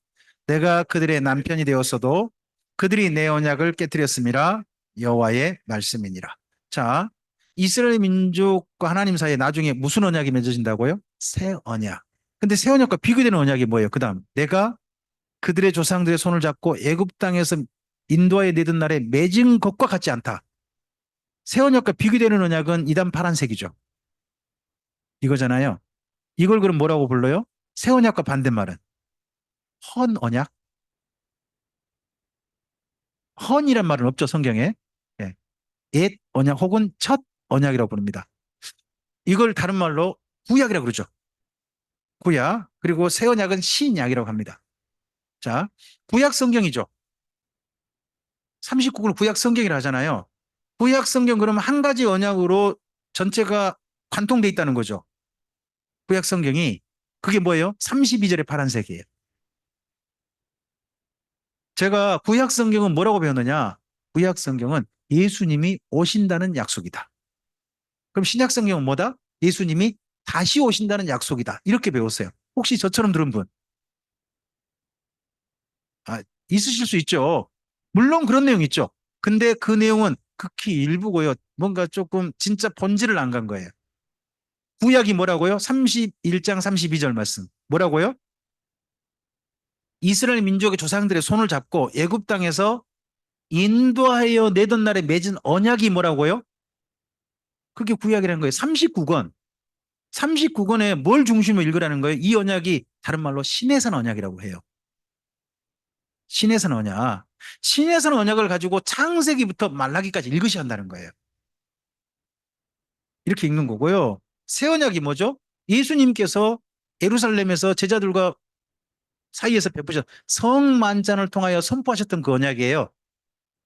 Speaker 1: 내가 그들의 남편이 되었어도 그들이 내 언약을 깨뜨렸음이라. 여호와의 말씀이니라. 자, 이스라엘 민족과 하나님 사이에 나중에 무슨 언약이 맺어진다고요? 새 언약. 근데 새 언약과 비교되는 언약이 뭐예요? 그다음 내가 그들의 조상들의 손을 잡고 애굽 땅에서 인도하여 내던 날에 맺은 것과 같지 않다. 새 언약과 비교되는 언약은 이단 파란색이죠. 이거잖아요. 이걸 그럼 뭐라고 불러요? 새 언약과 반대말은 헌 언약? 헌이란 말은 없죠, 성경에. 예. 옛 언약 혹은 첫 언약이라고 부릅니다. 이걸 다른 말로 구약이라고 그러죠. 구약. 그리고 새 언약은 신약이라고 합니다. 자, 구약 성경이죠. 39권을 구약 성경이라 하잖아요. 구약 성경 그러면 한 가지 언약으로 전체가 관통돼 있다는 거죠. 구약 성경이 그게 뭐예요? 32절의 파란색이에요. 제가 구약 성경은 뭐라고 배웠느냐? 구약 성경은 예수님이 오신다는 약속이다. 그럼 신약 성경은 뭐다? 예수님이 다시 오신다는 약속이다. 이렇게 배웠어요. 혹시 저처럼 들은 분? 있으실 수 있죠. 물론 그런 내용 있죠. 근데 그 내용은 극히 일부고요. 뭔가 조금 진짜 본질을 안 간 거예요. 구약이 뭐라고요? 31장 32절 말씀. 뭐라고요? 이스라엘 민족의 조상들의 손을 잡고 애굽 땅에서 인도하여 내던 날에 맺은 언약이 뭐라고요? 그게 구약이라는 거예요. 39권. 39권에 뭘 중심으로 읽으라는 거예요? 이 언약이 다른 말로 신해산 언약이라고 해요. 신해산 언약. 신해산 언약을 가지고 창세기부터 말라기까지 읽으셔야 한다는 거예요. 이렇게 읽는 거고요. 새 언약이 뭐죠? 예수님께서 예루살렘에서 제자들과 사이에서 베푸셨 성만찬을 통하여 선포하셨던 그 언약이에요.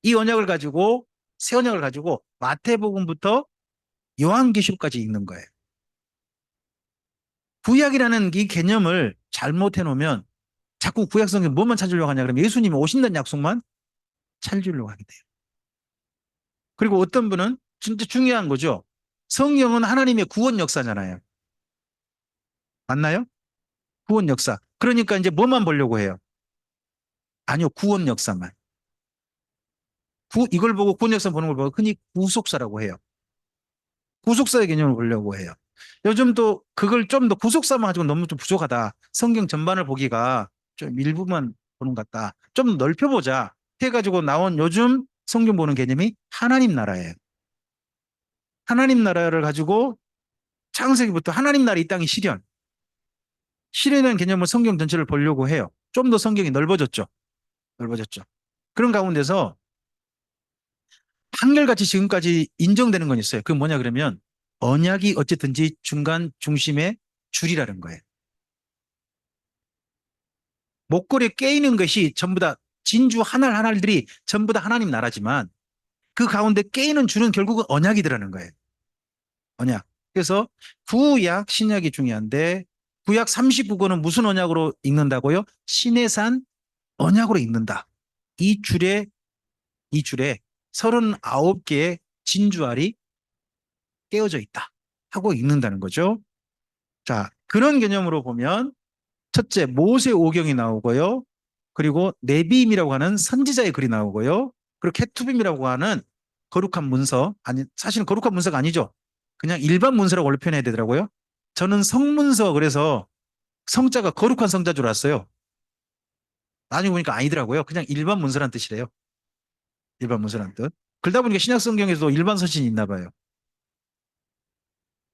Speaker 1: 이 언약을 가지고 새 언약을 가지고 마태복음부터 요한계시록까지 읽는 거예요. 구약이라는 이 개념을 잘못해 놓으면 자꾸 구약 성경 뭐만 찾으려고 하냐 그러면 예수님이 오신다는 약속만 찾으려고 하게 돼요. 그리고 어떤 분은 진짜 중요한 거죠. 성경은 하나님의 구원 역사잖아요. 맞나요? 구원 역사. 그러니까 이제 뭐만 보려고 해요? 아니요, 구원 역사만. 이걸 보고 구원 역사 보는 걸 보고 흔히 구속사라고 해요. 구속사의 개념을 보려고 해요. 요즘 또 그걸 좀 더 구속사만 가지고 너무 좀 부족하다. 성경 전반을 보기가 좀 일부만 보는 것 같다. 좀 넓혀보자 해가지고 나온 요즘 성경 보는 개념이 하나님 나라예요. 하나님 나라를 가지고 창세기부터 하나님 나라 이 땅이 실현이라는 개념을 성경 전체를 보려고 해요. 좀 더 성경이 넓어졌죠. 그런 가운데서 한결같이 지금까지 인정되는 건 있어요. 그게 뭐냐 그러면 언약이 어쨌든지 중간 중심의 줄이라는 거예요. 목걸이에 깨이는 것이 전부 다 진주 하나알 하나알들이 전부 다 하나님 나라지만 그 가운데 깨이는 줄은 결국은 언약이더라는 거예요. 언약. 그래서 구약, 신약이 중요한데 구약 39권은 무슨 언약으로 읽는다고요? 시내산 언약으로 읽는다. 이 줄에 39개의 진주알이 깨어져 있다 하고 읽는다는 거죠. 자, 그런 개념으로 보면 첫째, 모세 오경이 나오고요. 그리고 네비임이라고 하는 선지자의 글이 나오고요. 그리고 케투빔이라고 하는 거룩한 문서, 아니, 사실은 거룩한 문서가 아니죠. 그냥 일반 문서라고 원래 표현해야 되더라고요. 저는 성문서, 그래서 성자가 거룩한 성자 줄 알았어요. 나중에 보니까 아니더라고요. 그냥 일반 문서란 뜻이래요. 일반 문서란 뜻. 그러다 보니까 신약 성경에도 일반 서신이 있나 봐요.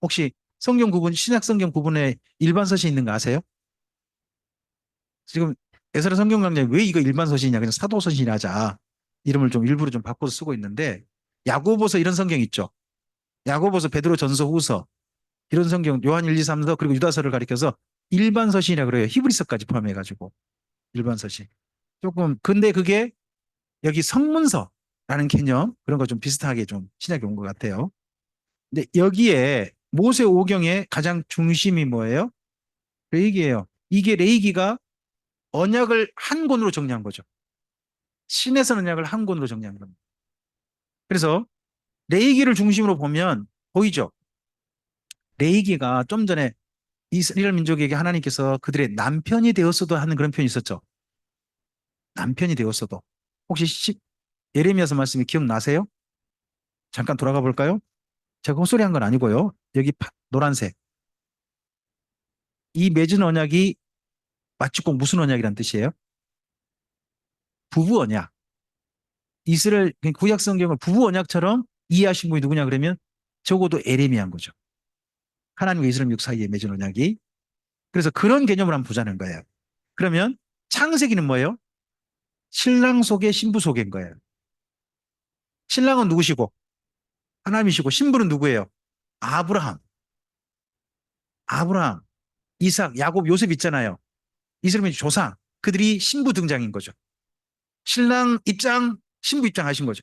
Speaker 1: 혹시 성경 구분, 신약 성경 구분에 일반 서신 있는 거 아세요? 지금 에스라 성경 강좌에 왜 이거 일반 서신이냐, 그냥 사도 서신이라 하자. 이름을 좀 일부러 좀 바꿔서 쓰고 있는데, 야고보서 이런 성경 있죠. 야고보서, 베드로 전서, 후서 이런 성경, 요한 1, 2, 3서 그리고 유다서를 가리켜서 일반 서신이라 그래요. 히브리서까지 포함해가지고 일반 서신. 조금 근데 그게 여기 성문서라는 개념 그런 거 좀 비슷하게 좀 신약에 온 것 같아요. 근데 여기에 모세 오경의 가장 중심이 뭐예요? 레이기예요. 이게 레이기가 언약을 한 권으로 정리한 거죠. 신에서 언약을 한 권으로 정리한 겁니다. 그래서 레이기를 중심으로 보면 보이죠? 레이기가 좀 전에 이스라엘 민족에게 하나님께서 그들의 남편이 되었어도 하는 그런 표현이 있었죠. 남편이 되었어도. 혹시 예레미야서 말씀이 기억나세요? 잠깐 돌아가 볼까요? 제가 헛소리한 건 아니고요. 여기 노란색. 이 맺은 언약이 마치 꼭 무슨 언약이란 뜻이에요? 부부 언약. 이스라엘 구약 성경을 부부 언약처럼 이해하신 분이 누구냐 그러면 적어도 에레미야인 거죠. 하나님과 이스라엘 민족 사이에 맺은 언약이. 그래서 그런 개념을 한번 보자는 거예요. 그러면 창세기는 뭐예요? 신랑 속에 신부 속인 거예요. 신랑은 누구시고 하나님이시고 신부는 누구예요? 아브라함, 이삭, 야곱, 요셉 있잖아요. 이스라엘 민족 조상. 그들이 신부 등장인 거죠. 신랑 입장, 신부 입장 하신 거죠.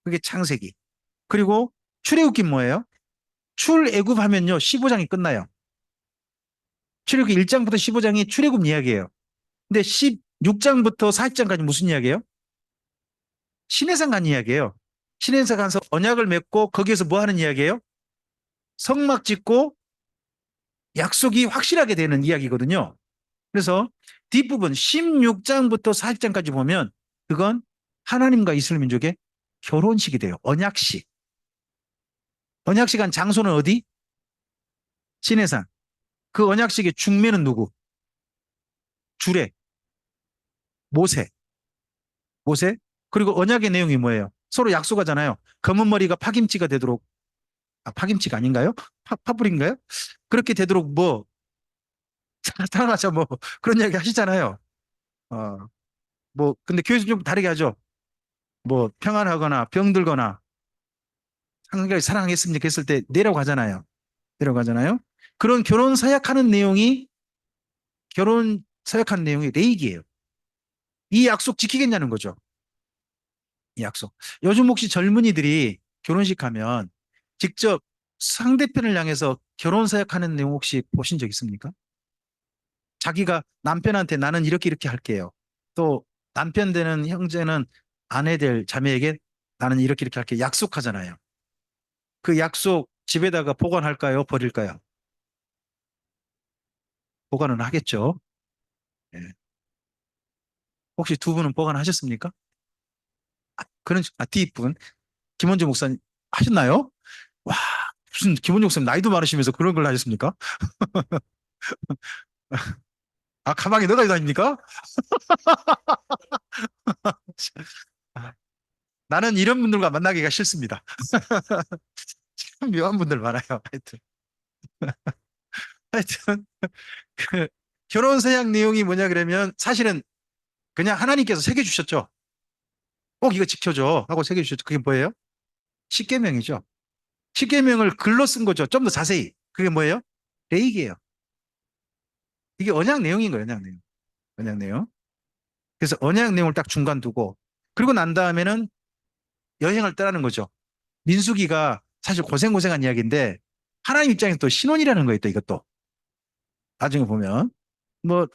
Speaker 1: 그게 창세기. 그리고 출애굽기 뭐예요? 출애굽 하면요 15장이 끝나요. 출애굽기 1장부터 15장이 출애굽 이야기예요. 근데 16장부터 40장까지 무슨 이야기예요? 시내산 간 이야기예요. 시내산 가서 언약을 맺고 거기에서 뭐 하는 이야기예요? 성막 짓고 약속이 확실하게 되는 이야기거든요. 그래서 뒷부분 16장부터 40장까지 보면 그건 하나님과 이스라엘 민족의 결혼식이 돼요. 언약식. 언약식 한 장소는 어디? 시내산. 그 언약식의 중매는 누구? 주례. 모세. 그리고 언약의 내용이 뭐예요? 서로 약속하잖아요. 검은 머리가 파김치가 되도록, 파김치가 아닌가요? 파뿌리인가요? 그렇게 되도록 뭐 사랑하자 뭐 그런 이야기 하시잖아요. 뭐 근데 교회에서 좀 다르게 하죠. 뭐 평안하거나 병들거나 상대가 사랑했습니까 했을 때 내려고 하잖아요. 그런 결혼 서약하는 내용이 레이기예요. 이 약속 지키겠냐는 거죠. 이 약속. 요즘 혹시 젊은이들이 결혼식 하면 직접 상대편을 향해서 결혼 서약하는 내용 혹시 보신 적 있습니까? 자기가 남편한테 나는 이렇게 할게요. 또 남편 되는 형제는 아내 될 자매에게 나는 이렇게 할게 약속하잖아요. 그 약속 집에다가 보관할까요? 버릴까요? 보관은 하겠죠. 예. 혹시 두 분은 보관하셨습니까? 뒷분 김원주 목사님 하셨나요? 와, 무슨 김원주 목사님 나이도 많으시면서 그런 걸 하셨습니까? 가방에 넣어가지고 다닙니까? 나는 이런 분들과 만나기가 싫습니다. 참 묘한 분들 많아요. 하여튼 그 결혼 서약 내용이 뭐냐 그러면 사실은 그냥 하나님께서 새겨주셨죠. 꼭 이거 지켜줘 하고 새겨주셨죠. 그게 뭐예요? 십계명이죠. 십계명을 글로 쓴 거죠. 좀 더 자세히. 그게 뭐예요? 레이기예요. 이게 언약 내용인 거예요. 언약 내용. 그래서 언약 내용을 딱 중간 두고 그리고 난 다음에는 여행을 떠나는 거죠. 민수기가 사실 고생한 이야기인데 하나님 입장에서 또 신혼이라는 거예요. 또 이것도. 나중에 보면 뭐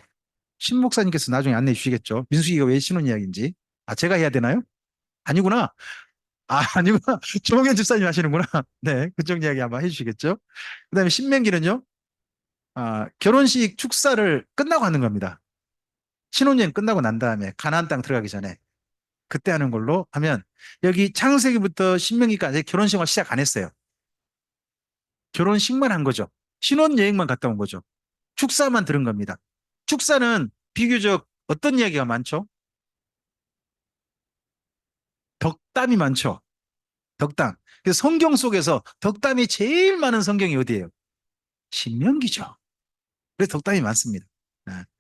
Speaker 1: 신 목사님께서 나중에 안내해 주시겠죠. 민수기가 왜 신혼 이야기인지. 제가 해야 되나요? 아니구나. 아니구나. 조홍현 집사님 하시는구나. 네, 그쪽 이야기 아마 해주시겠죠. 그다음에 신명기는요. 결혼식 축사를 끝나고 하는 겁니다. 신혼여행 끝나고 난 다음에 가나안 땅 들어가기 전에 그때 하는 걸로 하면 여기 창세기부터 신명기까지 결혼 생활 시작 안 했어요. 결혼식만 한 거죠. 신혼여행만 갔다 온 거죠. 축사만 들은 겁니다. 축사는 비교적 어떤 이야기가 많죠? 덕담이 많죠. 덕담. 그래서 성경 속에서 덕담이 제일 많은 성경이 어디예요? 신명기죠. 그래서 덕담이 많습니다.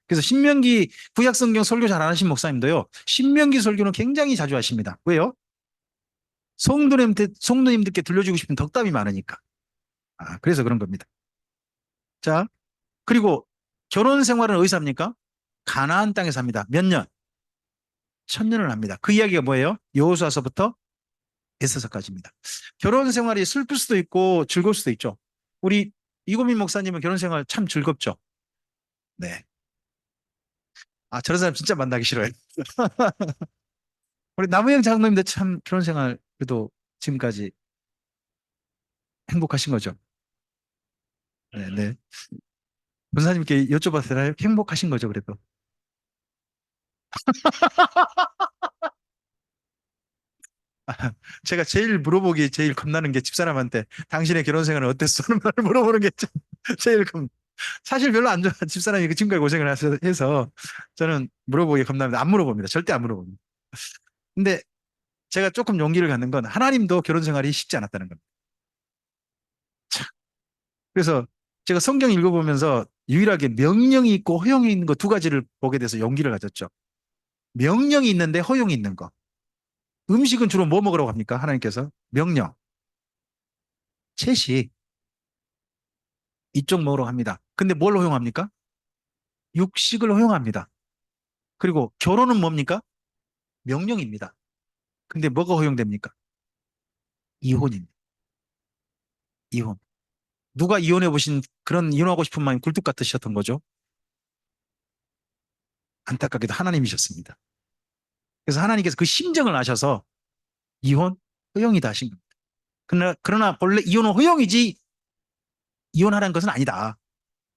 Speaker 1: 그래서 신명기 구약 성경 설교 잘 안 하신 목사님도요. 신명기 설교는 굉장히 자주 하십니다. 왜요? 성도님들께 들려주고 싶은 덕담이 많으니까. 그래서 그런 겁니다. 자, 그리고 결혼 생활은 어디서 합니까? 가나안 땅에서 합니다. 몇 년? 1000년을 합니다. 그 이야기가 뭐예요? 여호수아서부터 에스더서까지입니다. 결혼 생활이 슬플 수도 있고 즐거울 수도 있죠. 우리 이고민 목사님은 결혼 생활 참 즐겁죠. 네. 저런 사람 진짜 만나기 싫어요. 우리 남우영 장로님도 참 결혼 생활 그래도 지금까지 행복하신 거죠. 네, 네. 권사님께 여쭤봐도 되나요? 행복하신 거죠, 그래도. 제가 제일 물어보기 제일 겁나는 게 집사람한테 당신의 결혼 생활은 어땠어? 하는 말을 물어보는 게 제일 사실 별로 안 좋아. 집사람이 지금까지 고생을 해서 저는 물어보기 겁납니다. 안 물어봅니다. 절대 안 물어봅니다. 근데 제가 조금 용기를 갖는 건 하나님도 결혼 생활이 쉽지 않았다는 겁니다. 그래서 제가 성경 읽어보면서 유일하게 명령이 있고 허용이 있는 거 두 가지를 보게 돼서 용기를 가졌죠. 명령이 있는데 허용이 있는 거. 음식은 주로 뭐 먹으라고 합니까? 하나님께서 명령. 채식. 이쪽 먹으라고 합니다. 근데 뭘 허용합니까? 육식을 허용합니다. 그리고 결혼은 뭡니까? 명령입니다. 근데 뭐가 허용됩니까? 이혼입니다. 이혼. 누가 이혼해 보신 그런 이혼하고 싶은 마음이 굴뚝 같으셨던 거죠? 안타깝게도 하나님이셨습니다. 그래서 하나님께서 그 심정을 아셔서 이혼 허용이다 하신 겁니다. 그러나 본래 이혼은 허용이지 이혼하라는 것은 아니다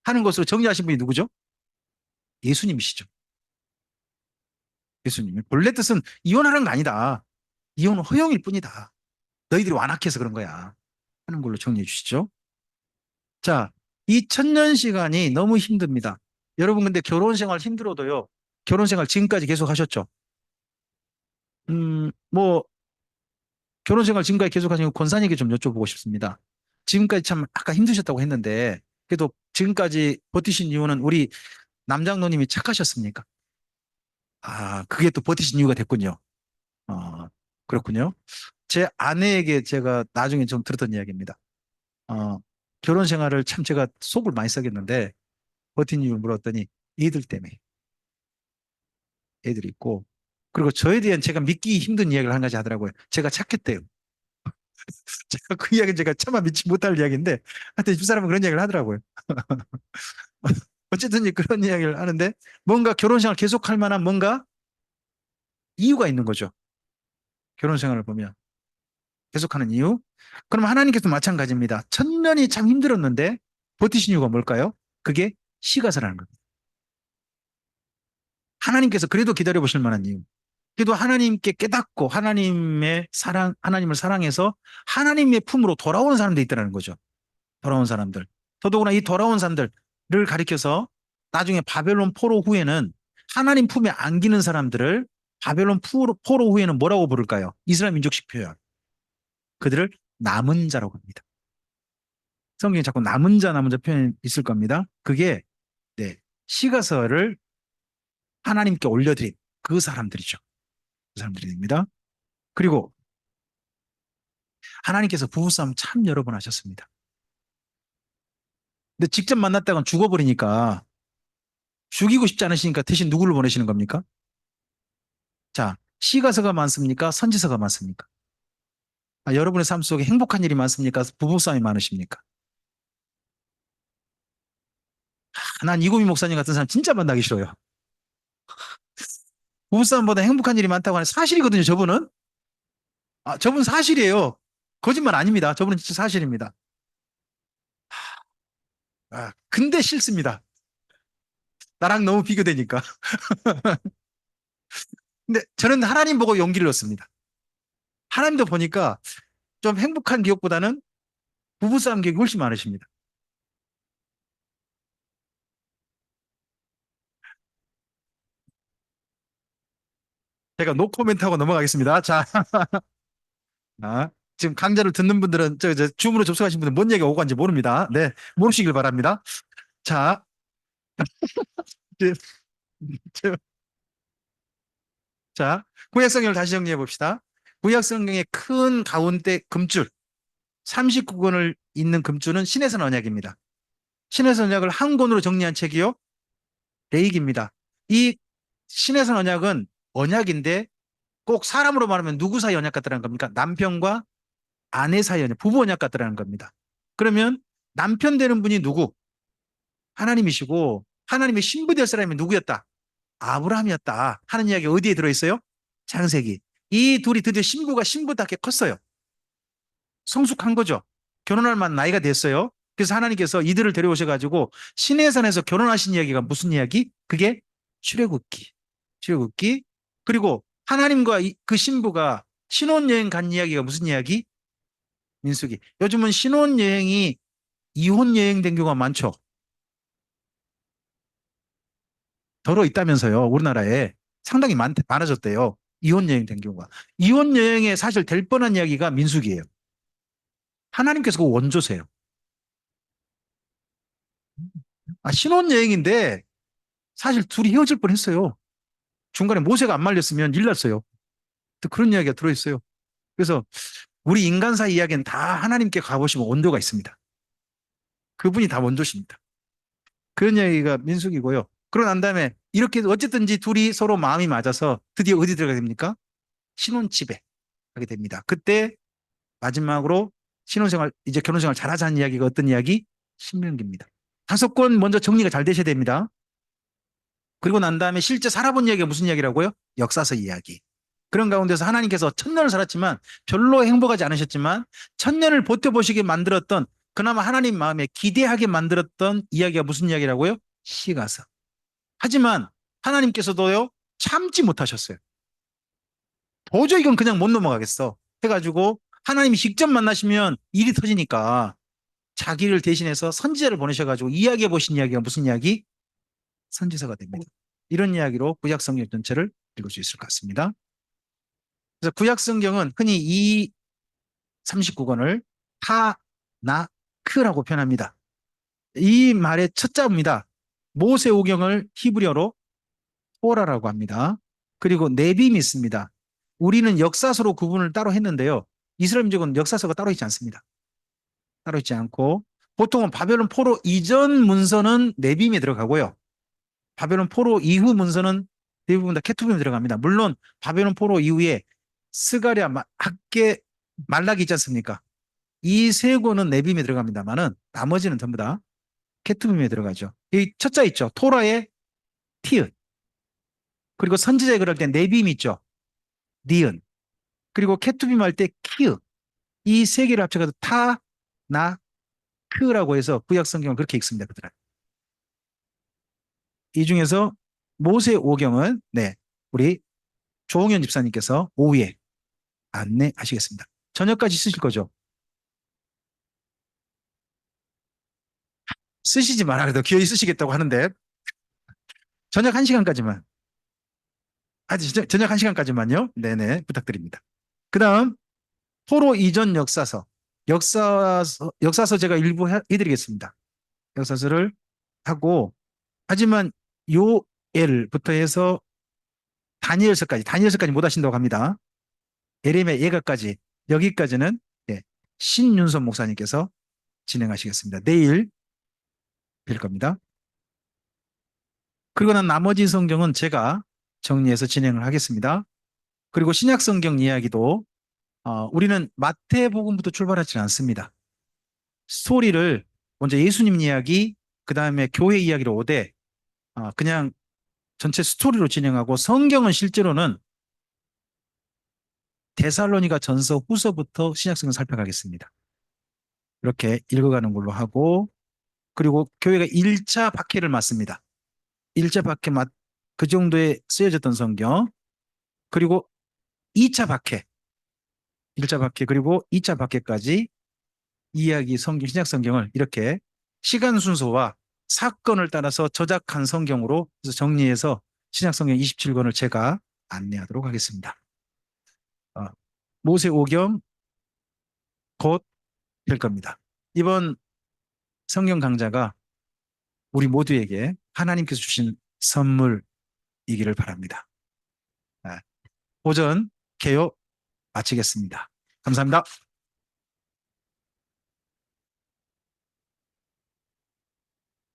Speaker 1: 하는 것으로 정리하신 분이 누구죠? 예수님이시죠. 예수님이 본래 뜻은 이혼하라는 거 아니다. 이혼은 허용일 뿐이다. 너희들이 완악해서 그런 거야 하는 걸로 정리해 주시죠. 자, 이 1000년 시간이 너무 힘듭니다. 여러분 근데 결혼 생활 힘들어도요. 결혼 생활 지금까지 계속 하셨죠? 뭐 결혼 생활 지금까지 계속 하신 권사님에게 좀 여쭤보고 싶습니다. 지금까지 참 아까 힘드셨다고 했는데 그래도 지금까지 버티신 이유는 우리 남장로님이 착하셨습니까? 그게 또 버티신 이유가 됐군요. 그렇군요. 제 아내에게 제가 나중에 좀 들었던 이야기입니다. 결혼 생활을 참 제가 속을 많이 썩였는데 버틴 이유를 물었더니 애들 때문에. 애들이 있고 그리고 저에 대한 제가 믿기 힘든 이야기를 한 가지 하더라고요. 제가 착했대요. 제가 그 이야기는 제가 차마 믿지 못할 이야기인데 하여튼 집사람은 그런 이야기를 하더라고요. 어쨌든 그런 이야기를 하는데 뭔가 결혼 생활 계속할 만한 뭔가 이유가 있는 거죠. 결혼 생활을 보면 계속하는 이유. 그럼 하나님께서 마찬가지입니다. 1000년이 참 힘들었는데 버티신 이유가 뭘까요? 그게 시가서라는 겁니다. 하나님께서 그래도 기다려보실 만한 이유. 그래도 하나님께 깨닫고 하나님의 하나님을 사랑해서 하나님의 품으로 돌아오는 사람들이 있다는 거죠. 돌아온 사람들. 더더구나 이 돌아온 사람들을 가리켜서 나중에 바벨론 포로 후에는 하나님 품에 안기는 사람들을 바벨론 포로 후에는 뭐라고 부를까요? 이스라엘 민족식 표현. 그들을 남은 자라고 합니다. 성경에 자꾸 남은 자 표현이 있을 겁니다. 그게 시가서를 하나님께 올려드린 그 사람들이죠. 그 사람들이 됩니다. 그리고 하나님께서 부부싸움 참 여러 번 하셨습니다. 근데 직접 만났다간 죽어버리니까 죽이고 싶지 않으시니까 대신 누구를 보내시는 겁니까? 자, 시가서가 많습니까? 선지서가 많습니까? 여러분의 삶 속에 행복한 일이 많습니까? 부부싸움이 많으십니까? 난 이고미 목사님 같은 사람 진짜 만나기 싫어요. 부부싸움보다 행복한 일이 많다고 하는 사실이거든요, 저분은. 저분 사실이에요. 거짓말 아닙니다. 저분은 진짜 사실입니다. 근데 싫습니다. 나랑 너무 비교되니까. 근데 저는 하나님 보고 용기를 얻습니다. 하나님도 보니까 좀 행복한 기억보다는 부부싸움 기억이 훨씬 많으십니다. 제가 노 코멘트하고 넘어가겠습니다. 자, 지금 강좌를 듣는 분들은 저 줌으로 접속하신 분들은 뭔 얘기가 오고 간지 모릅니다. 네, 모르시길 바랍니다. 자, 이제 저- 자, 구약 성경을 다시 정리해 봅시다. 구약 성경의 큰 가운데 금줄 39권을 잇는 금줄은 신해선 언약입니다. 신해선 언약을 한 권으로 정리한 책이요, 레이기입니다. 이 신해선 언약은 언약인데 꼭 사람으로 말하면 누구 사이 언약 같다는 겁니까? 남편과 아내 사이 언약, 부부 언약 같다는 겁니다. 그러면 남편 되는 분이 누구? 하나님이시고 하나님의 신부 될 사람이 누구였다? 아브라함이었다 하는 이야기가 어디에 들어있어요? 창세기. 이 둘이 드디어 신부가 신부답게 컸어요. 성숙한 거죠. 결혼할 만한 나이가 됐어요. 그래서 하나님께서 이들을 데려오셔가지고 시내산에서 결혼하신 이야기가 무슨 이야기? 그게 출애굽기. 출애굽기. 그리고 하나님과 그 신부가 신혼여행 간 이야기가 무슨 이야기? 민수기. 요즘은 신혼여행이 이혼여행 된 경우가 많죠. 더러 있다면서요. 우리나라에 상당히 많아졌대요. 이혼여행 된 경우가. 이혼여행에 사실 될 뻔한 이야기가 민수기예요. 하나님께서 그 원조세요. 신혼여행인데 사실 둘이 헤어질 뻔했어요. 중간에 모세가 안 말렸으면 일 났어요. 또 그런 이야기가 들어있어요. 그래서 우리 인간 사이 이야기는 다 하나님께 가보시면 원조가 있습니다. 그분이 다 원조십니다. 그런 이야기가 민숙이고요. 그러고 난 다음에 이렇게 어쨌든지 둘이 서로 마음이 맞아서 드디어 어디 들어가게 됩니까? 신혼집에 가게 됩니다. 그때 마지막으로 신혼생활, 이제 결혼생활 잘하자는 이야기가 어떤 이야기? 신명기입니다. 5권 먼저 정리가 잘 되셔야 됩니다. 그리고 난 다음에 실제 살아본 이야기가 무슨 이야기라고요? 역사서 이야기. 그런 가운데서 하나님께서 1000년을 살았지만 별로 행복하지 않으셨지만 1000년을 버텨보시게 만들었던, 그나마 하나님 마음에 기대하게 만들었던 이야기가 무슨 이야기라고요? 시가서. 하지만 하나님께서도요, 참지 못하셨어요. 도저히 이건 그냥 못 넘어가겠어 해가지고 하나님이 직접 만나시면 일이 터지니까 자기를 대신해서 선지자를 보내셔가지고 이야기해 보신 이야기가 무슨 이야기? 선지서가 됩니다. 이런 이야기로 구약 성경 전체를 읽을 수 있을 것 같습니다. 그래서 구약 성경은 흔히 이 39권을 타나크라고 표현합니다. 이 말의 첫 자입니다. 모세오경을 히브리어로 토라라고 합니다. 그리고 네빔이 있습니다. 우리는 역사서로 구분을 따로 했는데요. 이스라엘 민족은 역사서가 따로 있지 않습니다. 따로 있지 않고 보통은 바벨론 포로 이전 문서는 네빔에 들어가고요. 바벨론 포로 이후 문서는 대부분 다 케투빔에 들어갑니다. 물론 바벨론 포로 이후에 스가랴, 학개, 말라기 있지 않습니까? 이 세 권은 네빔에 들어갑니다만은 나머지는 전부 다 케투빔에 들어가죠. 이 첫자 있죠. 토라의 티읕. 그리고 선지자에 그럴 때 네빔 있죠. 니은. 그리고 케투빔 할 때 키읒. 이 세 개를 합쳐서 타나크라고 해서 구약 성경을 그렇게 읽습니다. 그들은. 이 중에서 모세오경은 우리 조홍현 집사님께서 오후에 안내하시겠습니다. 저녁까지 쓰실 거죠? 쓰시지 마라 그래도 기어이 쓰시겠다고 하는데 저녁 1시간까지만. 저녁 1시간까지만요. 네네, 부탁드립니다. 그 다음 포로 이전 역사서 제가 일부 해드리겠습니다. 역사서를 하고, 하지만 요엘부터 해서 다니엘서까지 못 하신다고 합니다. 에레미야 예가까지, 여기까지는 신윤선 목사님께서 진행하시겠습니다. 내일 뵐 겁니다. 그리고 난 나머지 성경은 제가 정리해서 진행을 하겠습니다. 그리고 신약 성경 이야기도 우리는 마태복음부터 출발하지 않습니다. 스토리를 먼저 예수님 이야기, 그 다음에 교회 이야기로 오되 그냥 전체 스토리로 진행하고, 성경은 실제로는 데살로니가 전서 후서부터 신약성경 살펴가겠습니다. 이렇게 읽어가는 걸로 하고, 그리고 교회가 1차 박해를 맞습니다. 1차 박해 그 정도에 쓰여졌던 성경, 그리고 2차 박해, 1차 박해 그리고 2차 박해까지 이야기 성경, 신약 성경을 이렇게 시간 순서와 사건을 따라서 저작한 성경으로 정리해서 신약 성경 27권을 제가 안내하도록 하겠습니다. 모세 오경 곧 될 겁니다. 이번 성경 강좌가 우리 모두에게 하나님께서 주신 선물이기를 바랍니다. 오전 개요 마치겠습니다. 감사합니다.